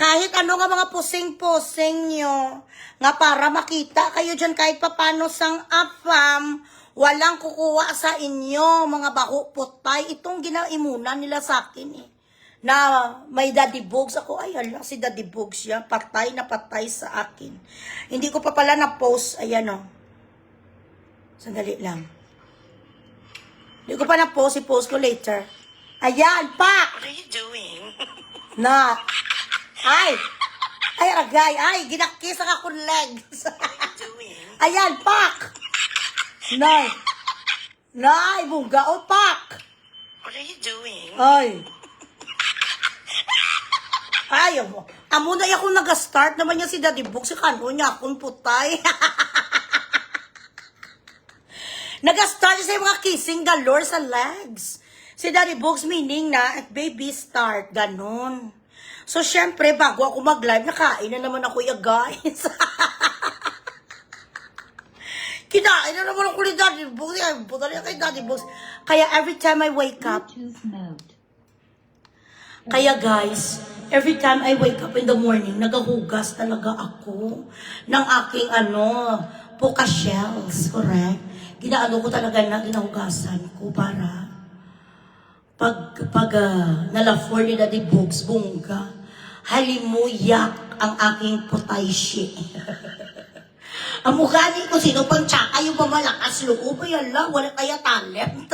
Kahit ano nga mga pusing-pusing nyo, nga para makita kayo dyan kahit papano sang afam, walang kukuha sa inyo, mga baho putay. Itong ginaimunan nila sa akin eh. Na may Daddy Bugs ako, ay hala, si Daddy Bugs siya, patay na patay sa akin. Hindi ko pa pala na-post, ayan o. Sandali lang. Hindi ko pa na-post, i-post ko later. Ayan, pak! What are you doing? Na, ay, aragay, ay, ginakis ang akong legs. Ayan, pak! Nay, bunga, o pak! What are you doing? Ay, amo na ako nag-start naman niya si Daddy Book, si kano niya akong putay. Nag-start siya sa mga kissing galore sa legs. Si Daddy Books meaning na baby start, ganon. So, syempre, bago ako mag-live, nakain na naman ako ya guys. Kinain na naman ako ni Daddy Books. Buta niya kay Daddy Books. Kaya every time I wake up, kaya guys, every time I wake up in the morning, nagahugas talaga ako ng aking puka shells, correct? Ginaano ko talaga na ginahugasan ko para pag nalafor ni Daddy Books, bungga, halimuyak ang aking potayshi. Ang mukha ni ko, sino pang tsaka yung mamalakas loob, ay ala, wala kaya talent.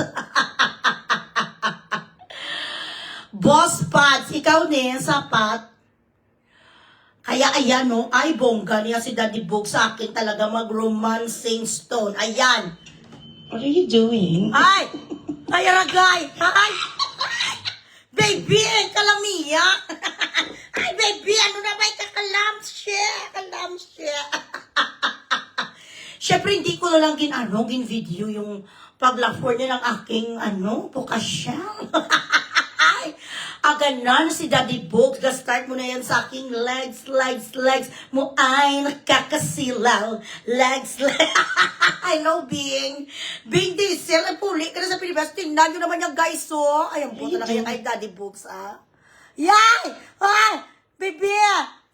Boss Pads, ikaw din, sapat. Kaya ayan no, ay bongga niya si Daddy Book sa akin talaga mag-romancing stone. Ayan. What are you doing? Ay! Ay, aragay! Ay! Baby, kalamiya! Ay, baby, ano na ba? Kakalamsya! Kalamsya! Siyempre, hindi ko na lang gin-video yung paglafor niya ng aking, pokasyang. Ay! Aganan si Daddy Book, start mo na yan sa aking legs mo ay nakakasilaw. Legs. I know being diesel, ay puli ka na sa Pilipinas. Tingnan nyo naman yung guys, so. Ayan po talaga yung kay Daddy Books, ah. Yay! Ay! Baby!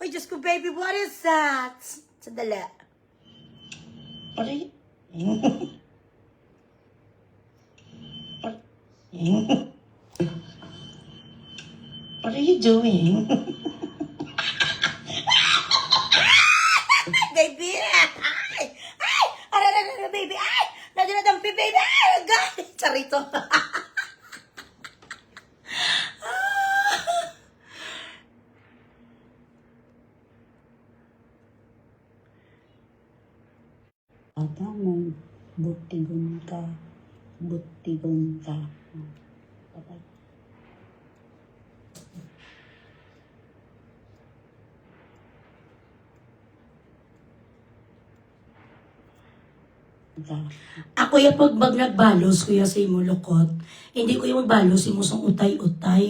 Ay, Diyos ko, baby, what is that? Sandali. What are you... What are you doing? Baby! Ay! Ay! Ararara, baby! Ay! Nadinadampi, baby! Ay! Agay! Charito! Ata mo, butigon ka. Patay. Ako yung pag nagbalos kuya sa imo lukot, hindi ko yung magbalos imo sang utay-utay.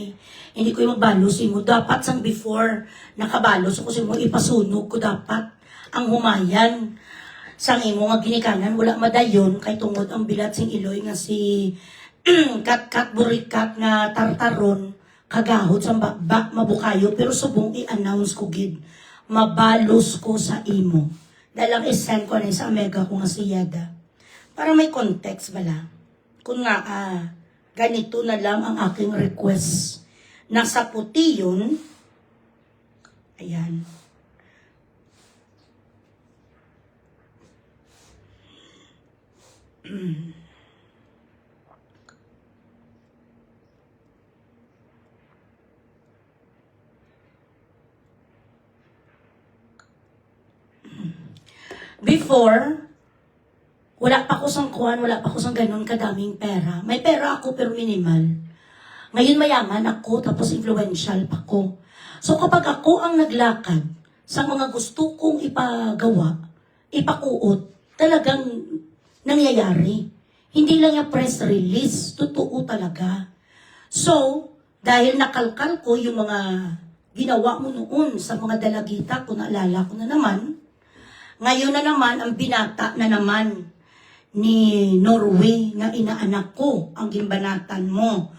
Hindi ko yung magbalos imo. Dapat sang before nakabalos ako sa imo, ipasunog ko dapat ang humayan. Sang imo nga ginikanan, wala madayon, kay tungod ang bilat sing iloy nga si kat burikat nga tartaron, kagahod sa bakbak, mabukayo, pero subong i-announce ko gid, mabalos ko sa imo. Dalang isend ko na sa Omega ko nga si Yada. Para may context bala. Kung nga, ganito na lang ang aking request. Nasa puti yun. Ayan. Before, wala pa ko sang kuwan, wala pa ko sang ganun kadaming pera. May pera ako pero minimal. Ngayon mayaman ako, tapos influential pa ko. So kapag ako ang naglakad sa mga gusto kong ipagawa, ipakuot, talagang nangyayari. Hindi lang yung press release, totoo talaga. So, dahil nakalkal ko yung mga ginawa mo noon sa mga dalagita ko, naalala ko na naman, ngayon na naman, ang binata na naman ni Norway na inaanak ko, ang gimbanatan mo.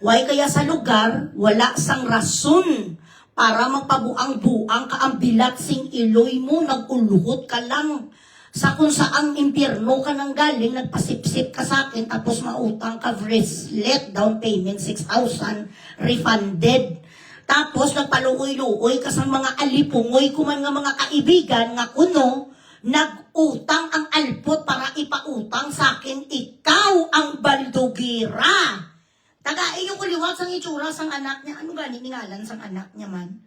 Why kaya sa lugar, wala sang rason para magpabuang-buang ka ang bilat sing iloy mo, nag-uluhot ka lang sa kung saang impyerno ka nang galing, nagpasipsip ka sa akin, tapos mautang ka bracelet, down payment 6,000, refunded. Tapos nagpaluoy-luoy ka sa mga alipungoy kuman nga mga kaibigan nga kuno, nag-utang ang alpot para ipautang sa akin, ikaw ang baldugira. Taga iyong kuliwat sang itsura sang anak niya. Ano gani ni ngalan sang anak niya man?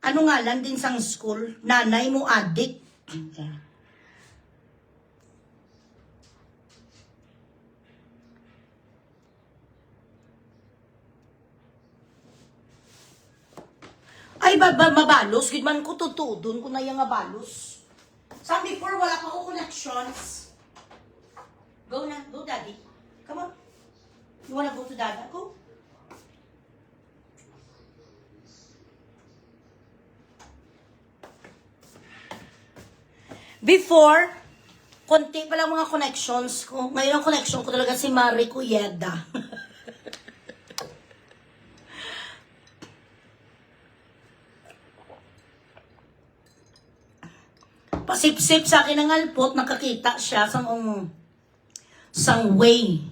Ano ngalan din sang school? Nanay mo adik. Okay. Ay, mabalos. Good man ko tutudon ko na yung mabalos. Sa before, wala pa ko connections. Go na. Go, daddy. Come on. You wanna go to dada? Go. Before, konti pa lang mga connections ko. Ngayon ang connection ko talaga si Marie Cuyeda. Pasipsip sa akin ng alpot, nakakita siya sang way.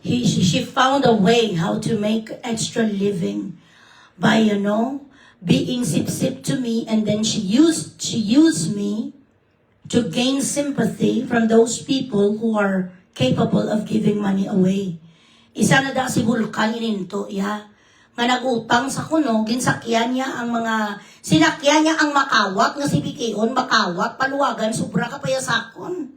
She found a way how to make extra living by, being sip-sip to me, and then she used me to gain sympathy from those people who are capable of giving money away. Isa na da si Vulcan ininto, nga nagutang sa kuno, ginsakyan niya sinakyan niya ang makawat, nga si Bikion, makawat, paluwagan, sobra kapayasakon.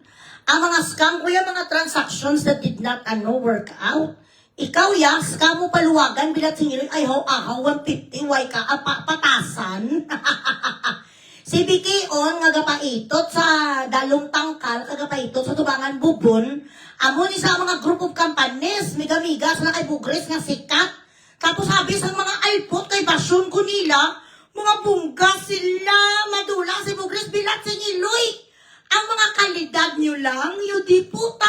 Ang mga scam, kuya, mga transactions that did not, work out. Ikaw, scam mo paluwagan, bilat singiloy, ay ho, 150, way ka, patasan. Si Bikion, nga gapaitot sa dalong tangkal, kagapaitot sa tubangan bubon, amo ni sa mga group of companies, miga-miga, sa kay Bugres nga sikat. Tapos sabi sa mga alpot kay Basyon ko nila, mga bungga sila, madula si Bugres, bilat sing iloy. Ang mga kalidad nyo lang, yudi puta.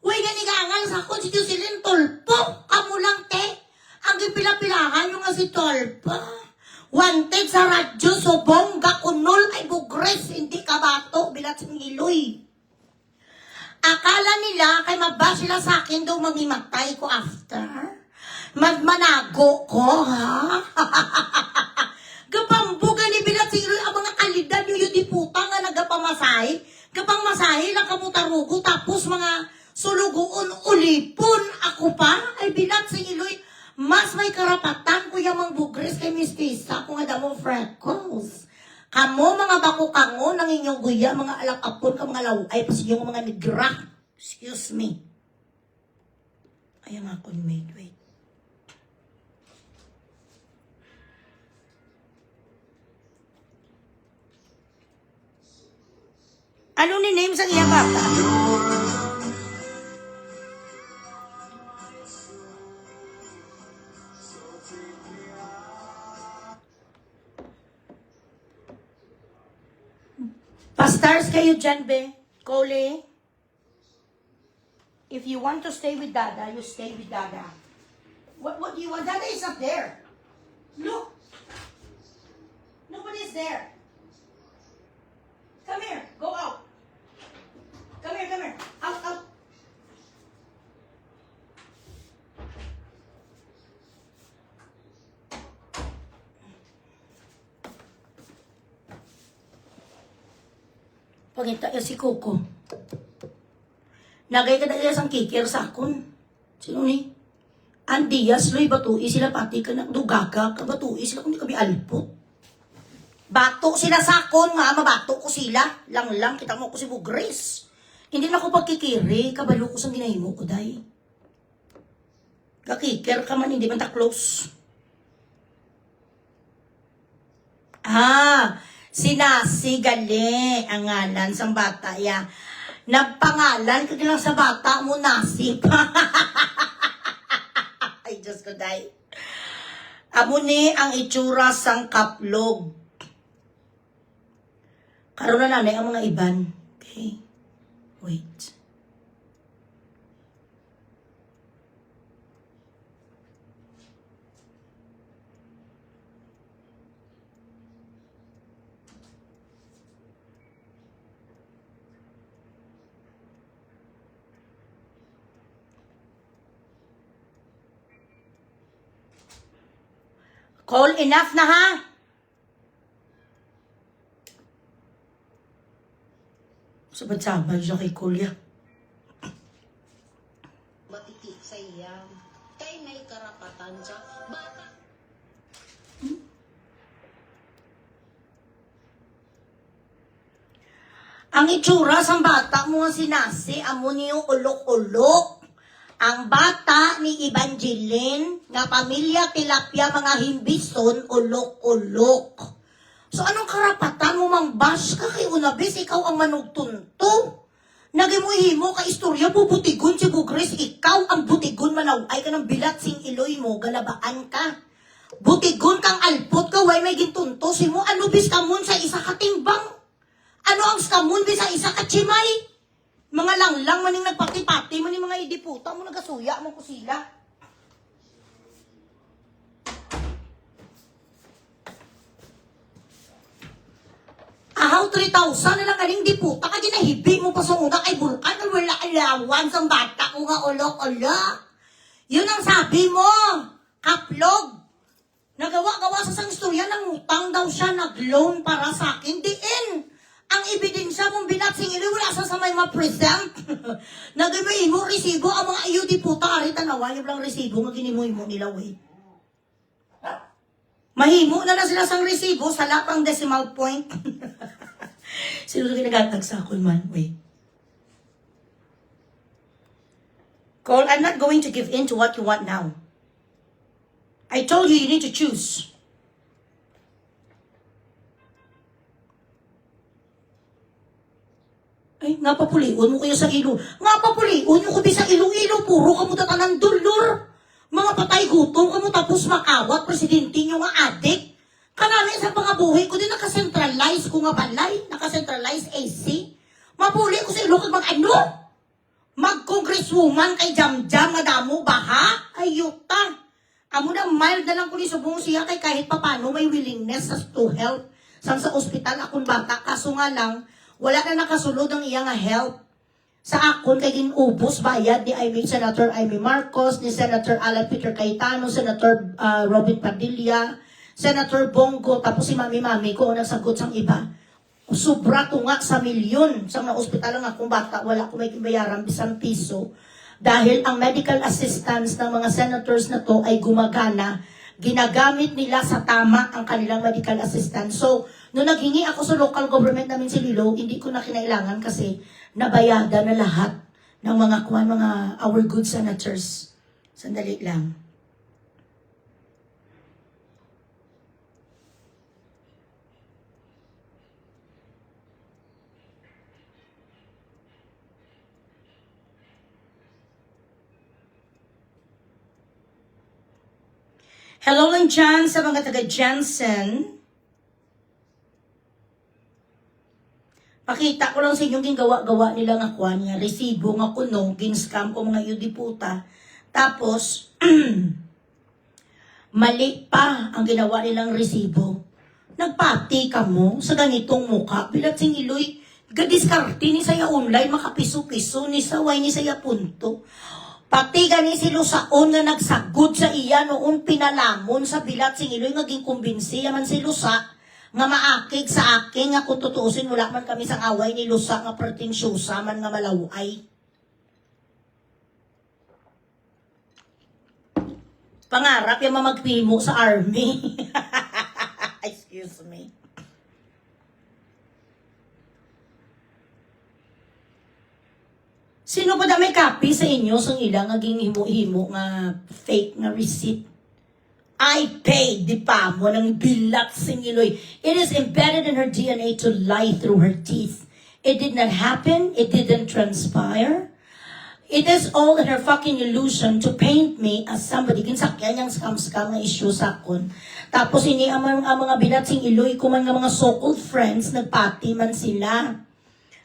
Uy, ganigangan sa konstitusyon tolpo, kamo lang te. Ang gipila-pilahan yung nga si tolpa. Wanted sa radyo, so bongga kunol kay Bugres, hindi ka bato, bilat sing iloy. Akala nila, kay mabas sila sa akin daw mangimatay ko after. Magmanago ko, ha? Gapambuga ni bilat siguro ang mga kalidad nyo yung diputa nga nagapamasahe. Gapang masahe lang kamutarugo tapos mga sulugoon ulipon. Ako pa ay bilat sa iloy. Mas may karapatan ko yung mga Bugres kay Miss Tisa kung nga damo freckles. Kamo mga bako kango ng inyong guya, mga alakapon ka mga laway pa sa inyong mga negra. Excuse me. Ay, ang akong made, wait. Ano ni name sa iya bata? Pastars kayo dyan, be. Cole. If you want to stay with Dada, you stay with Dada. What do you want? Dada is up there. Look. Nobody's there. Come here. Go out. Come here. Out. Pagita ya si Coco. Nagay ka dahil sang kikir sa akon. Sino ni? Andias, loy batui sila pati ka na dugaga ka batui sila kung di kami alpot. Bato sila sa akon nga mabato ko sila. Lang kita mo ko si Bugres. Hindi na ako pagkikiri, kabalo ko sa ginahimo ko day. Kakikir ka man, hindi man ta close. Sinasi gali ang ngalan sang bata ya. Nagpangalan ka lang sa bata mo, Nasi. Ay, Diyos ko, day. Amo ni ang itsura sang kaplog. Karoon na nanay ang mga iban. Okay. Wait. Cole, enough na ha? Sabad-sabad siya kay Cole ya. Batiti sa iya. Kay may karapatan siya. Bata. Ang itsura sa bata mo nga sinasi, amo niyo ulok-ulok. Ang bata ni Evangeline, nga pamilya tilapia mga himbison, ulok-ulok. So anong karapatan mo mang bash ka kay unabis, ikaw ang manugtunto. Nagimuyhimo ka istorya, bubutigon si Bugres, ikaw ang butigon manaway ka ng bilat sing iloy mo, galabaan ka. Butigon kang alpot ka, way may gintunto, si mo, anubis ka mun sa isa katimbang. Ano ang skamon sa isa ka chimay? Mga langlang maning nagpati-pati maning mga idiputa mo nagasuya mo ko sila. Ahaw 3,000 na lang kaning diputa ka ginahibi mo pa sa una kay Bulkan na wala alawan sa bata ko nga ulok-ulok. Yun ang sabi mo, kaplog. Nagawa-gawa sa sang istorya ng utang daw siya nag-loan para sa akin. Diin. Ang ebidensya mong binatsing ilo, wala sa may ma-present. Nagimay mo resibo, ang mga iyo di puta, ari tanawa, yung lang resibo, nga ginimoy mo nila, wey. Mahimo na sila sang resibo, sa lapang decimal point. Sino na ginagatag sa akin man, wey. Cole, I'm not going to give in to what you want now. I told you need to choose. Ay, nga papulion mo kayo sa ilo. Nga papulion yung kubi sa ilo-ilo. Puro ka mo tatanan dulur. Mga patay gutom ka mo tapos makawat. Presidente nyo nga adik. Kanami sa mga buhay ko din nakacentralize ko nga balay. Nakacentralize AC. Mapuli ko sa ilo kag mag-ano? Mag-congresswoman kay Jam-Jam nga damo baha. Ayuta. Amo na mild na lang ko ni subong siya kay kahit papano may willingness to help. Sa ospital akong bata. Kaso nga lang, wala na nakasulod ang iyang help. Sa akon kay ginubos bayad ni Senator Amy Marcos, ni Senator Alan Peter Cayetano, Senator Robin Padilla, Senator Bongo, tapos si Mami ko nagsagot sang iba. Sobra to nga sa milyon sa nga ospital ang akong bata, wala ko may bayaran bisang piso. Dahil ang medical assistance ng mga senators na to ay gumagana, ginagamit nila sa tama ang kanilang medical assistance. So, nung naghingi ako sa local government namin si Lilo, hindi ko na kinailangan kasi nabayada na lahat ng mga our good senators. Sandali lang. Hello lang dyan sa mga taga-Jensen. Pakita ko lang sa inyong gingawa-gawa nila nga kwan nga resibo nga kuno, ginscam ko mga yudi puta. Tapos, mali pa ang ginawa nilang resibo. Nagpati ka mo sa ganitong muka. Bilat sing iloy, gadiskarte ni saya online, makapiso-piso, ni saway ni saya punto. Pati gani si Lusaon nga nagsagod sa iya noong pinalamon sa bilat sing iloy ngaging kumbinsi yaman si Lusa nga maakig sa akin nga kung tutuusin wala man kami sa away ni Lusa nga pretensyosa man nga malaway. Pangarap yung mamagpimo sa army. Excuse me. Sino ba na may copy sa inyo sa ilang naging himo-himo nga fake nga receipt? I paid, di pa mo, ng bilat singiloy. It is embedded in her DNA to lie through her teeth. It did not happen. It didn't transpire. It is all in her fucking illusion to paint me as somebody. Kinsakyan niyang scam-scam na issue sa akon. Tapos ini ang mga bilat sing iloy ko man nga mga so-called friends, nagpati man sila.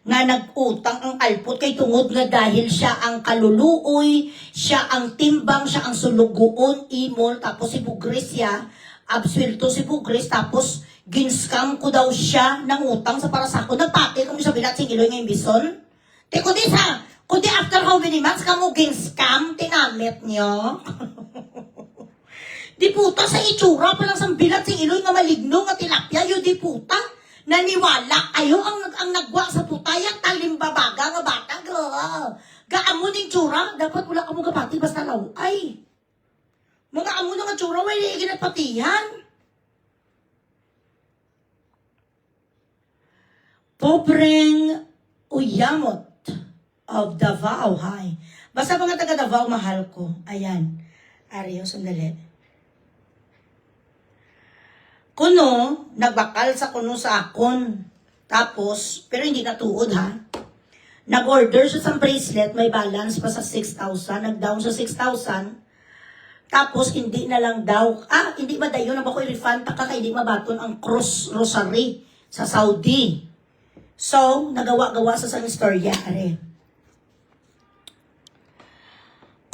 Nga nag-utang ang alpot kay tungod nga dahil siya ang kaluluoy, siya ang timbang, siya ang sulugoon, imol, tapos si Bugres siya, abswelto si Bugres, tapos ginscam ko daw siya ng utang sa para sa ako. Nagpati kami sa bilat sing iloy ngayong bison. Te, kundi after how many months ka mo ginscam, tinamit niyo. Di puta sa itsura pa lang sa bilat sing iloy nga maligno nga tilapia yo di puta. Naniwala ayo ang nagwa sa putayang talimbabaga nga bata gaamo ning tsura dapat wala ka mo gapati basta law ay mga amo nga tsura way ginapatihan. Pobreng uyamot of Davao High. Basta mga taga Davao mahal ko. Ayan. Ariyo, sandali. Kuno, nagbakal sa kuno sa akon. Tapos, pero hindi natuod ha. Nag-order siya sa bracelet, may balance pa sa 6,000. Nag-down sa 6,000. Tapos, hindi na lang daw. Hindi ba dayo na ba ko i-refund? Taka hindi mabaton ang cross rosary sa Saudi. So, nagawa-gawa sa sang istorya. Are.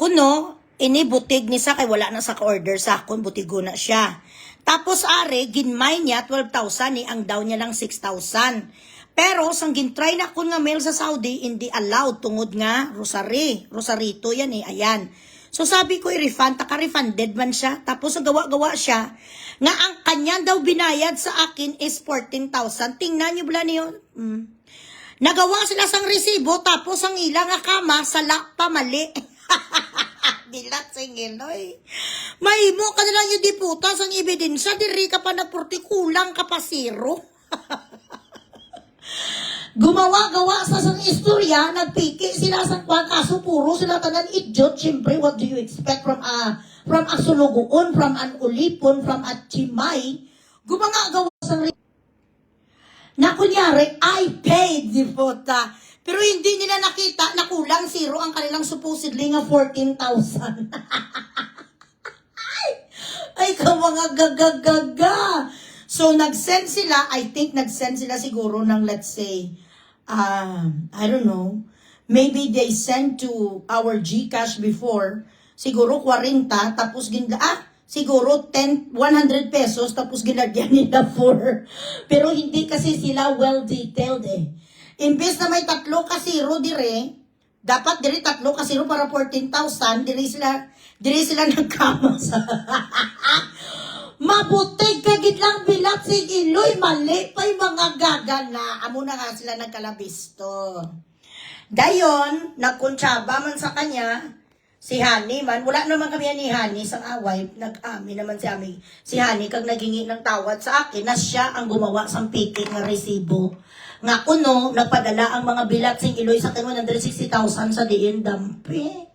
Kuno, ini butig ni sa kay wala na sa ka-order sa akon, butigo na siya. Tapos are, ginmay niya 12,000 ni ang down niya lang 6,000. Pero sang gintry na kun nga mail sa Saudi, hindi allowed tungod nga rosarito yan ayan. So sabi ko i-refund, taka-refunded man siya. Tapos ang gawa-gawa siya, nga ang kanya daw binayad sa akin is 14,000. Tingnan niyo bala niyo. Nagawa sila sang resibo, tapos ang ilang nga kama, sala pa mali. Dilat singiloy. Mahimo ka na lang yung diputas ang ebidensya, diri ka pa nagpurti, kulang ka pa zero. Gumawa-gawa sa sang istorya, nagpiki sila sa kwan, kaso puro sila tanan idiot. Siyempre, what do you expect from a sulugoon, from an ulipon, from a chimay? Gumawa-gawa sa na kunyari, I paid the puta. Pero hindi nila nakita na kulang zero ang kanilang supposedly nga 14,000. Ay, ka mga gagagaga. So, nag-send sila, I think nag-send sila siguro ng, let's say, I don't know, maybe they sent to our GCash before, siguro 40, tapos siguro 100 pesos, tapos ginagyan nila 4. Pero hindi kasi sila well-detailed Imbes na may 3 ka zero dire, dapat dire 3 ka zero para 14,000, dire sila nagkama sa... Mabutig kagit lang bilat si Iloy, mali pa yung mga gagana. Amo na nga sila nagkalabisto. Dayon, nagkuntsaba man sa kanya, si Hani man, wala naman kami ni Hani sa away, nag-ami naman si Hani kag naghingi ng tawad sa akin na siya ang gumawa sa pitik ng resibo. Nga kuno, nagpadala ang mga bilat sing Iloy sa akin 160,000 sa diin dampi.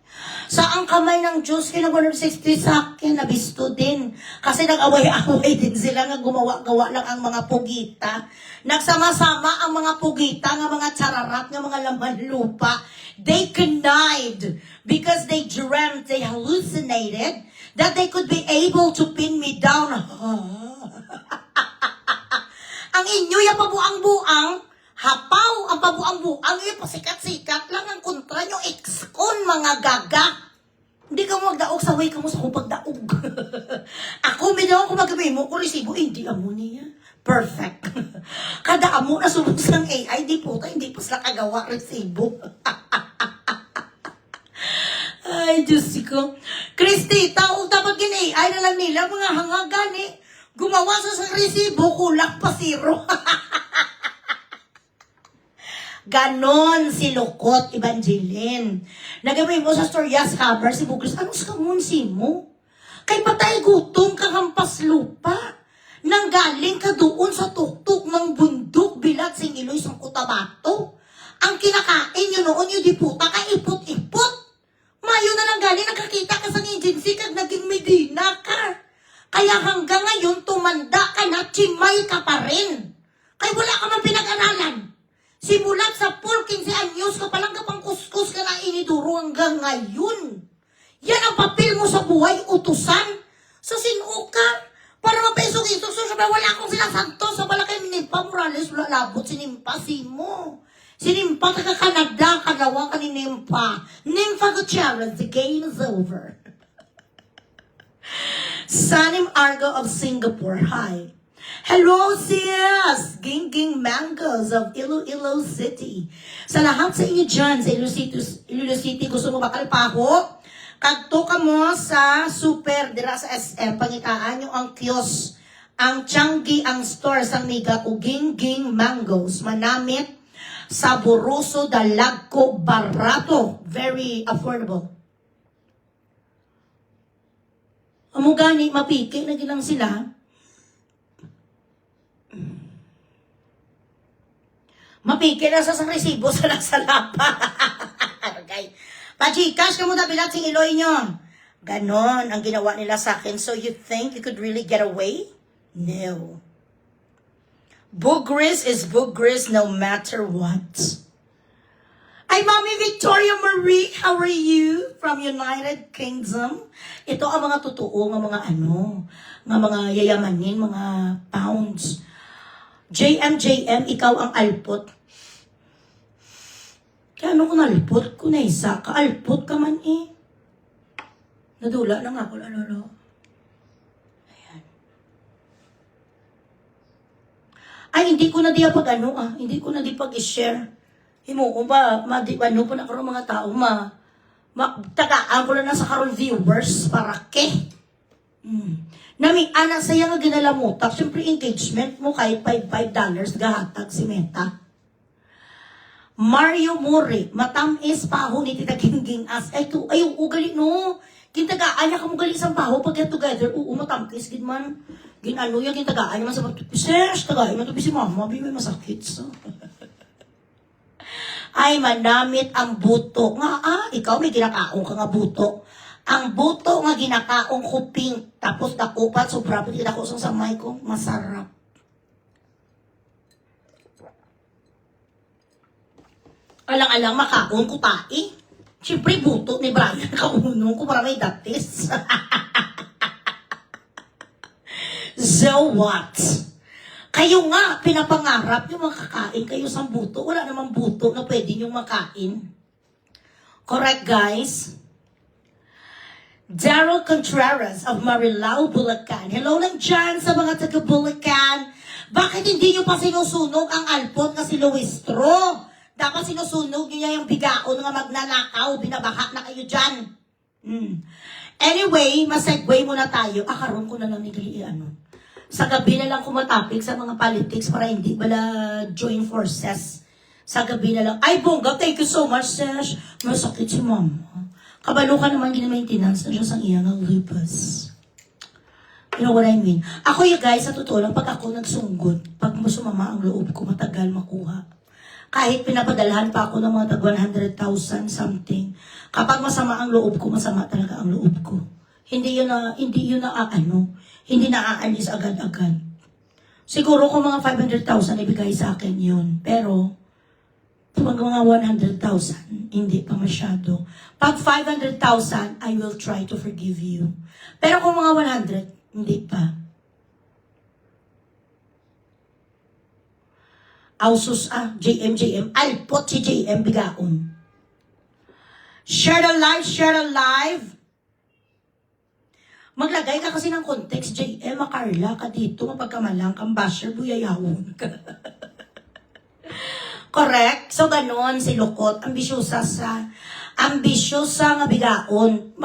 Sa ang kamay ng Diyos, kaya 160 sa akin, nabisto din. Kasi nag-away-away din sila nga gumawa-gawa lang ang mga pugita. Nagsama-sama ang mga pugita, nga mga chararat, nga mga laman lupa. They connived because they dreamt, they hallucinated that they could be able to pin me down. Ang inyo, yung pabuang-buang, hapaw ang pabuang-buang, yung pasikat-sikat lang ang kontra nyo, ex-con mga gaga. Hindi ka mo magdaog sa way ka mo sa kong pagdaog. Ako, minaw ako magkabay mo, kung resibo, hindi amo niya. Perfect. Kada amo na sulong sang AI, di po tayo, hindi pa sila kagawa resibo. Ay, Diyos ko. Christy, tao dapat gin-AI na lang nila, mga hangagani. Gumawa sa resibo, kulang pa zero. Ganon si Lukot Evangeline. Nagawin mo sa Storyas Cover si Bukris, anong skamunsi mo? Kay patay gutom kakampas lupa. Nanggaling ka doon sa tuktok ng bundok bilat sing Iloy sang Cotabato. Ang kinakain nyo noon yung diputa ka ipot-ipot. Mayo na lang galing nakakita ka sa agency kag naging Medina ka. Kaya hanggang ngayon tumanda ka na, chimay ka pa rin. Kaya wala ka man pinag-aralan. Simulat sa 15 anyos ka palang kapang kuskus ka na iniduro hanggang ngayon. Yan ang papel mo sa buhay, utusan. Sa sino ka? Para mapaisog-isog so sabi, wala akong sinasanto sa balakay Nimpa Morales, wala labot si Nimpa, simo. Si Nimpa taga-Canada, kagawa ka ni Nimpa. Nimpa Gutierrez, the game is over. Sanim Argo of Singapore, hi. Hello, sis! Ging Mangoes of Iloilo City. Sa lahat sa inyo dyan, sa Iloilo City, gusto mo bakalpaho? Kadto ka mo sa super dira sa SM, pangitaan nyo ang kiosk, ang Changi, ang store sa Mega o Gingging Mangoes, manamit, saboroso, dalagko, barato, very affordable. Amo gani, mapiki na gilang sila. Mapiki na sa resibo sa nasalapa. Okay. Pa-Gcash ka mo na bilat sing iloy nyo. Ganon ang ginawa nila sa akin. So you think you could really get away? No. Bugris is bugris no matter what. Ay, Mommy Victoria Marie, how are you? From United Kingdom. Ito ang mga totoo ng mga ng mga yayamanin, mga pounds. JM, ikaw ang alpot. Kaya ano kung alpot? Kung naisa ka, alpot ka man eh. Nadula lang ako, lalo. Ayan. Ay, hindi ko na di hindi ko na di pag-share. Himo ko ba, ano pa na karon mga tao, tagaan ko na sa karon viewers, para ke. Nami, anak saya nga ginalamutak, siyempre engagement mo kahit $5 gahatag si Meta. Mario More, matamis paho ni Tita Gingging as, ay ugali no, kintagaan niya ka mo gali sa paho, pag get together, matamis, ginman, ginano yung kintagaan niya man sa pagtupises, tagaan man si mama, may masakit so. Ay, manamit ang buto. Nga, ikaw may ginakaong ka nga buto. Ang buto nga ginakaong kuping. Tapos nakupat, sobra pati ako sa samay ko. Masarap. Alang-alang makaon ko tae. Siyempre, buto ni Brian kaunong ko para may datis. So what? Kayo nga, pinapangarap yung makakain kayo sa buto. Wala namang buto na pwede nyo makain. Correct, guys? Daryl Contreras of Marilao, Bulacan. Hello lang dyan sa mga taga Bulacan. Bakit hindi nyo pa sinusunog ang alpot na si Luistro? Dapat sinusunog nyo niya yung bigaon nga magnanakaw. Binabaha na kayo dyan. Anyway, masegway muna tayo. Karoon ko na lang nigali sa gabi na lang kumatapik sa mga politics para hindi bala join forces. Sa gabi na lang. Ay, bongga, thank you so much, Sesh. Masakit si mama. Kabalo ka naman gina-maintenance na siya sa iyang lupus. You know what I mean? Ako guys, sa totoo lang, pag ako nagsunggod, pag masumama ang loob ko, matagal makuha. Kahit pinapadalhan pa ako ng mga tag 100,000 something. Kapag masama ang loob ko, masama talaga ang loob ko. Hindi yun na aalis agad-agad. Siguro kung mga 500,000 ibigay sa akin yun. Pero, pag mga 100,000, hindi pa masyado. Pag 500,000, I will try to forgive you. Pero kung mga 100, hindi pa. Ausus JM. Alpot si JM bigaon. Share the live. Maglagay ka kasi ng context, JM, Carla, ka dito, mapagkamalang kang basher, buyayawon ka. Correct? So, ganon, si Lukot, ambisyosa nga bigaon.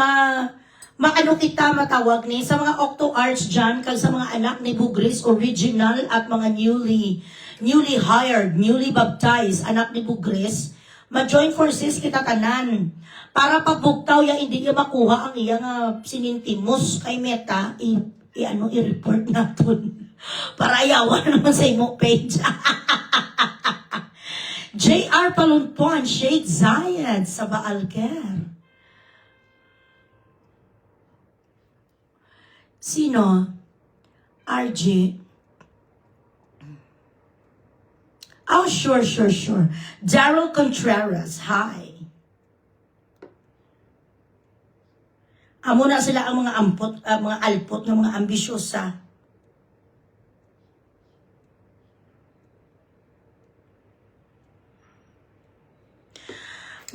Maano kita matawag ni, sa mga Octo Arts dyan, kag sa mga anak ni Bugris, original at mga newly hired, newly baptized, anak ni Bugris, ma-join forces kita tanan. Para pagbugtaw ya hindi niya makuha ang iyang sinintimos kay Meta, i-report natin. Para ayawan naman sa imo page. JR Palunpon, Shade Zayed sa Baalker. Sino? RJ? Oh, sure. Daryl Contreras, hi. Amo na sila ang mga mga alpot ng mga ambisyosa.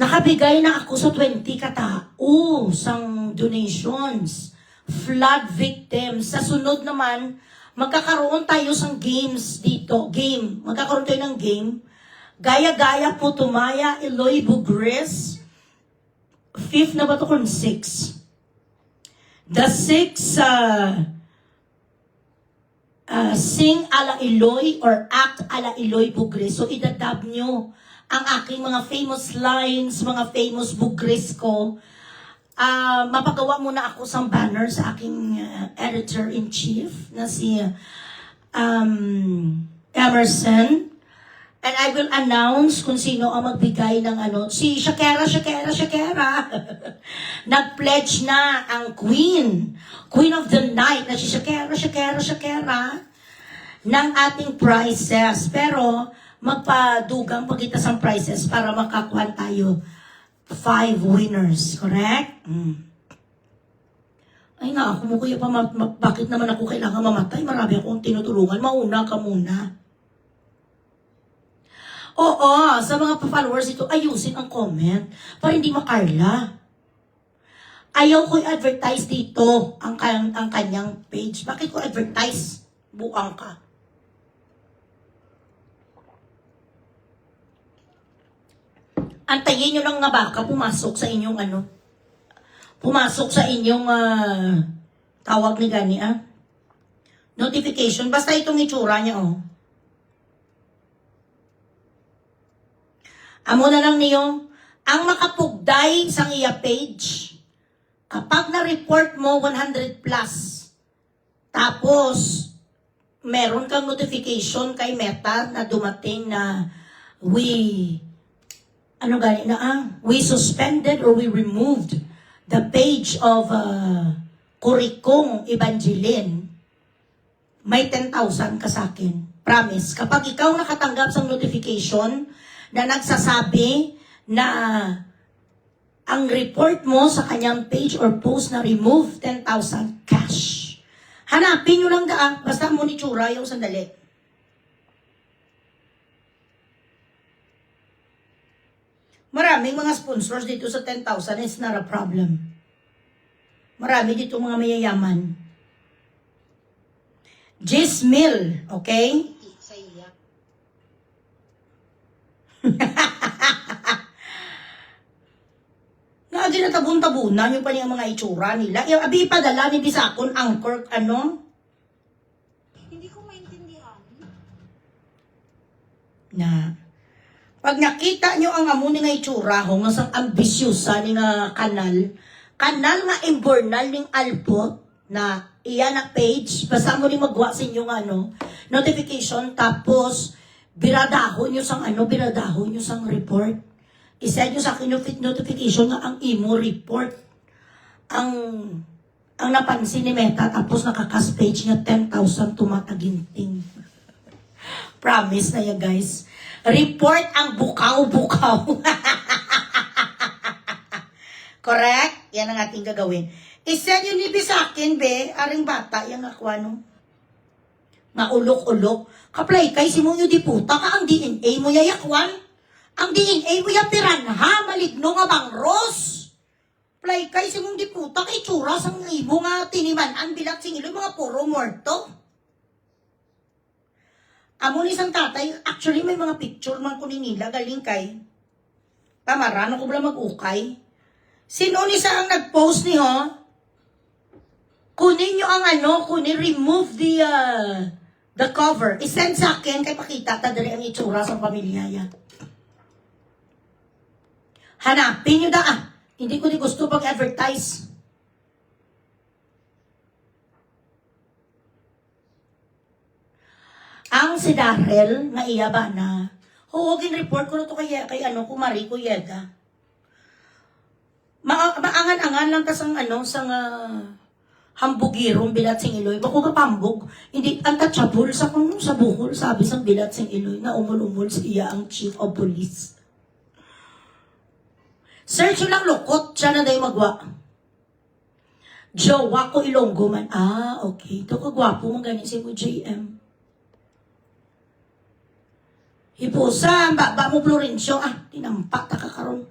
Nakabigay na ako sa 20 katao sang donations. Flood victims. Sa sunod naman, magkakaroon tayo sang games dito. Magkakaroon tayo ng game. Gaya-gaya po tumaya, Eloy Bugris. fifth na ba ito kung six? The six, sing ala Iloy or act ala Iloy Bugres. So, idadab nyo ang aking mga famous lines, mga famous bugres ko. Mapagawa muna ako sa banner sa aking editor-in-chief na si Emerson. And I will announce kung sino ang magbigay ng ano. Si Shakira. Nag-pledge na ang Queen of the Night na si Shakira ng ating prizes. Pero magpadugang pagkita sa prizes para makakuha tayo 5 winners. Correct? Ay nga, ako mo kuya pa, bakit naman ako kailangan mamatay? Marami akong tinutulungan. Mauna ka muna. Oo, sa mga followers ito, ayusin ang comment para hindi makarla. Ayaw ko i-advertise dito ang kanyang page. Bakit ko advertise? Buang ka. Antayin nyo lang nga baka pumasok sa inyong ano. Pumasok sa inyong tawag ni gani notification. Basta itong itsura niya Amo na lang niyo, ang makapugday sa iya page, kapag na-report mo 100 plus, tapos meron kang notification kay Meta na dumating na we suspended or we removed the page of Kurikong Evangeline, may 10,000 ka sa akin. Promise. Kapag ikaw nakatanggap sa notification na nagsasabi na ang report mo sa kanyang page or post na remove 10,000 cash. Hanapin nyo lang basta mo ni tsura yung sandali. Maraming mga sponsors dito sa 10,000, it's not a problem. Marami dito mga mayayaman. Gismil, okay? Sa iya. Nga ginatabon-tabunan yung pa niya mga itsura nila. Yung abi padala ni Bisakon, anchor, Hindi ko maintindihan. na pag nakita nyo ang amo ni nga itsura ho, nga sang ambisyosa ni nga kanal nga imbornal ning alpot na iya na page, basta mo rin magwa sa inyo notification, tapos biradahon nyo sang report. I-send nyo sa akin yung notification nga ang imo report. Ang napansin ni Meta, tapos nakakas page niya 10,000 tumataginting. Promise na yan, guys. Report ang bukaw-bukaw. Correct? Yan ang ating gagawin. I-send yun ni sa akin, be. Aring bata, yung akwano. Maulok-ulok. Kaplay kay si mo yung diputa ka, ang DNA mo yayakwan. Ang DNA mo yapiranha, maligno nga bang Ros. Play kay si mong diputa kay tsura sang ibo nga tiniman, ang bilat sing ilo, mga puro morto. Amo ni isang tatay, actually may mga picture man kunin nila, galing kay Pamarano ko bala mag-ukay. Sino ni sa ang nag-post ni kunin nyo ang remove the cover. I-send sa akin kay pakita tadali ang itsura sa pamilya yan. Hanapin nyo hindi ko di gusto pag-advertise. Ang si Darrell, nga iya ba na, huwagin report ko na to kay Kumari Kuyeda. Maangan-angan lang kasang sang hambugirong bilat sing Iloy. Bako kapambog, hindi untouchable sa bukol, sabi sang bilat sing Iloy, na umul-umul siya ang chief of police. Search lang lukot, siya na dahi magwa. Jowa ko Ilonggo man. Okay. Ito kagwapo mong ganyan si mo JM. Hipusa, ba mo Florencio. Tinampak, takakaroon.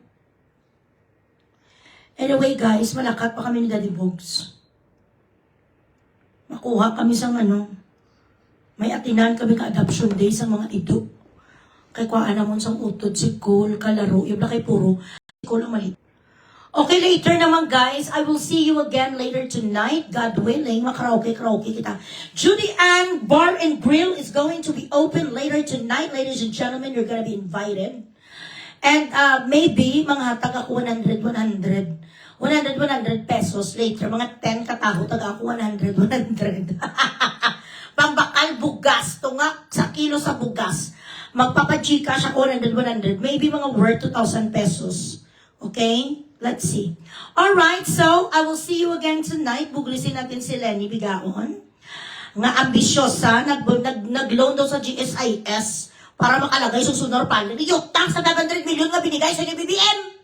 Anyway guys, malakat pa kami ni Daddy Bogs. Makuha kami sa may atinan kami ka-adoption day sa mga idok. Kay kuhaan namon sang utod si Cole, kalaro, yung na kay puro, Cole ang mali. Okay, later naman guys. I will see you again later tonight. God willing, makaraoke kita. Judy Ann Bar and Grill is going to be open later tonight. Ladies and gentlemen, you're gonna be invited. And maybe, mga taga 100 pesos later. Mga 10 kataho, taga 100. Pambakal bugas, tungak sa kilo sa bugas. Magpapachika siya 100. Maybe mga worth 2,000 pesos. Okay? Let's see. Alright, so I will see you again tonight. Buglisin natin si Lenny Bigaon. Nga ambisyosa, nag-loan daw sa GSIS para makalagay sa Sunor Panel. Yutang sa 500 million nga binigay sa BBM.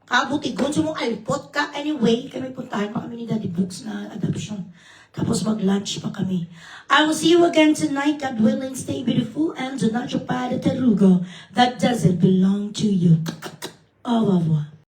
Kabutigon sa mong alpot ka. Anyway, kami puntahan pa kami ni Daddy Brooks na adoption. Tapos mag-lunch pa kami. I will see you again tonight. God willing, stay beautiful and do not chupar the tarugo that doesn't belong to you. Au revoir.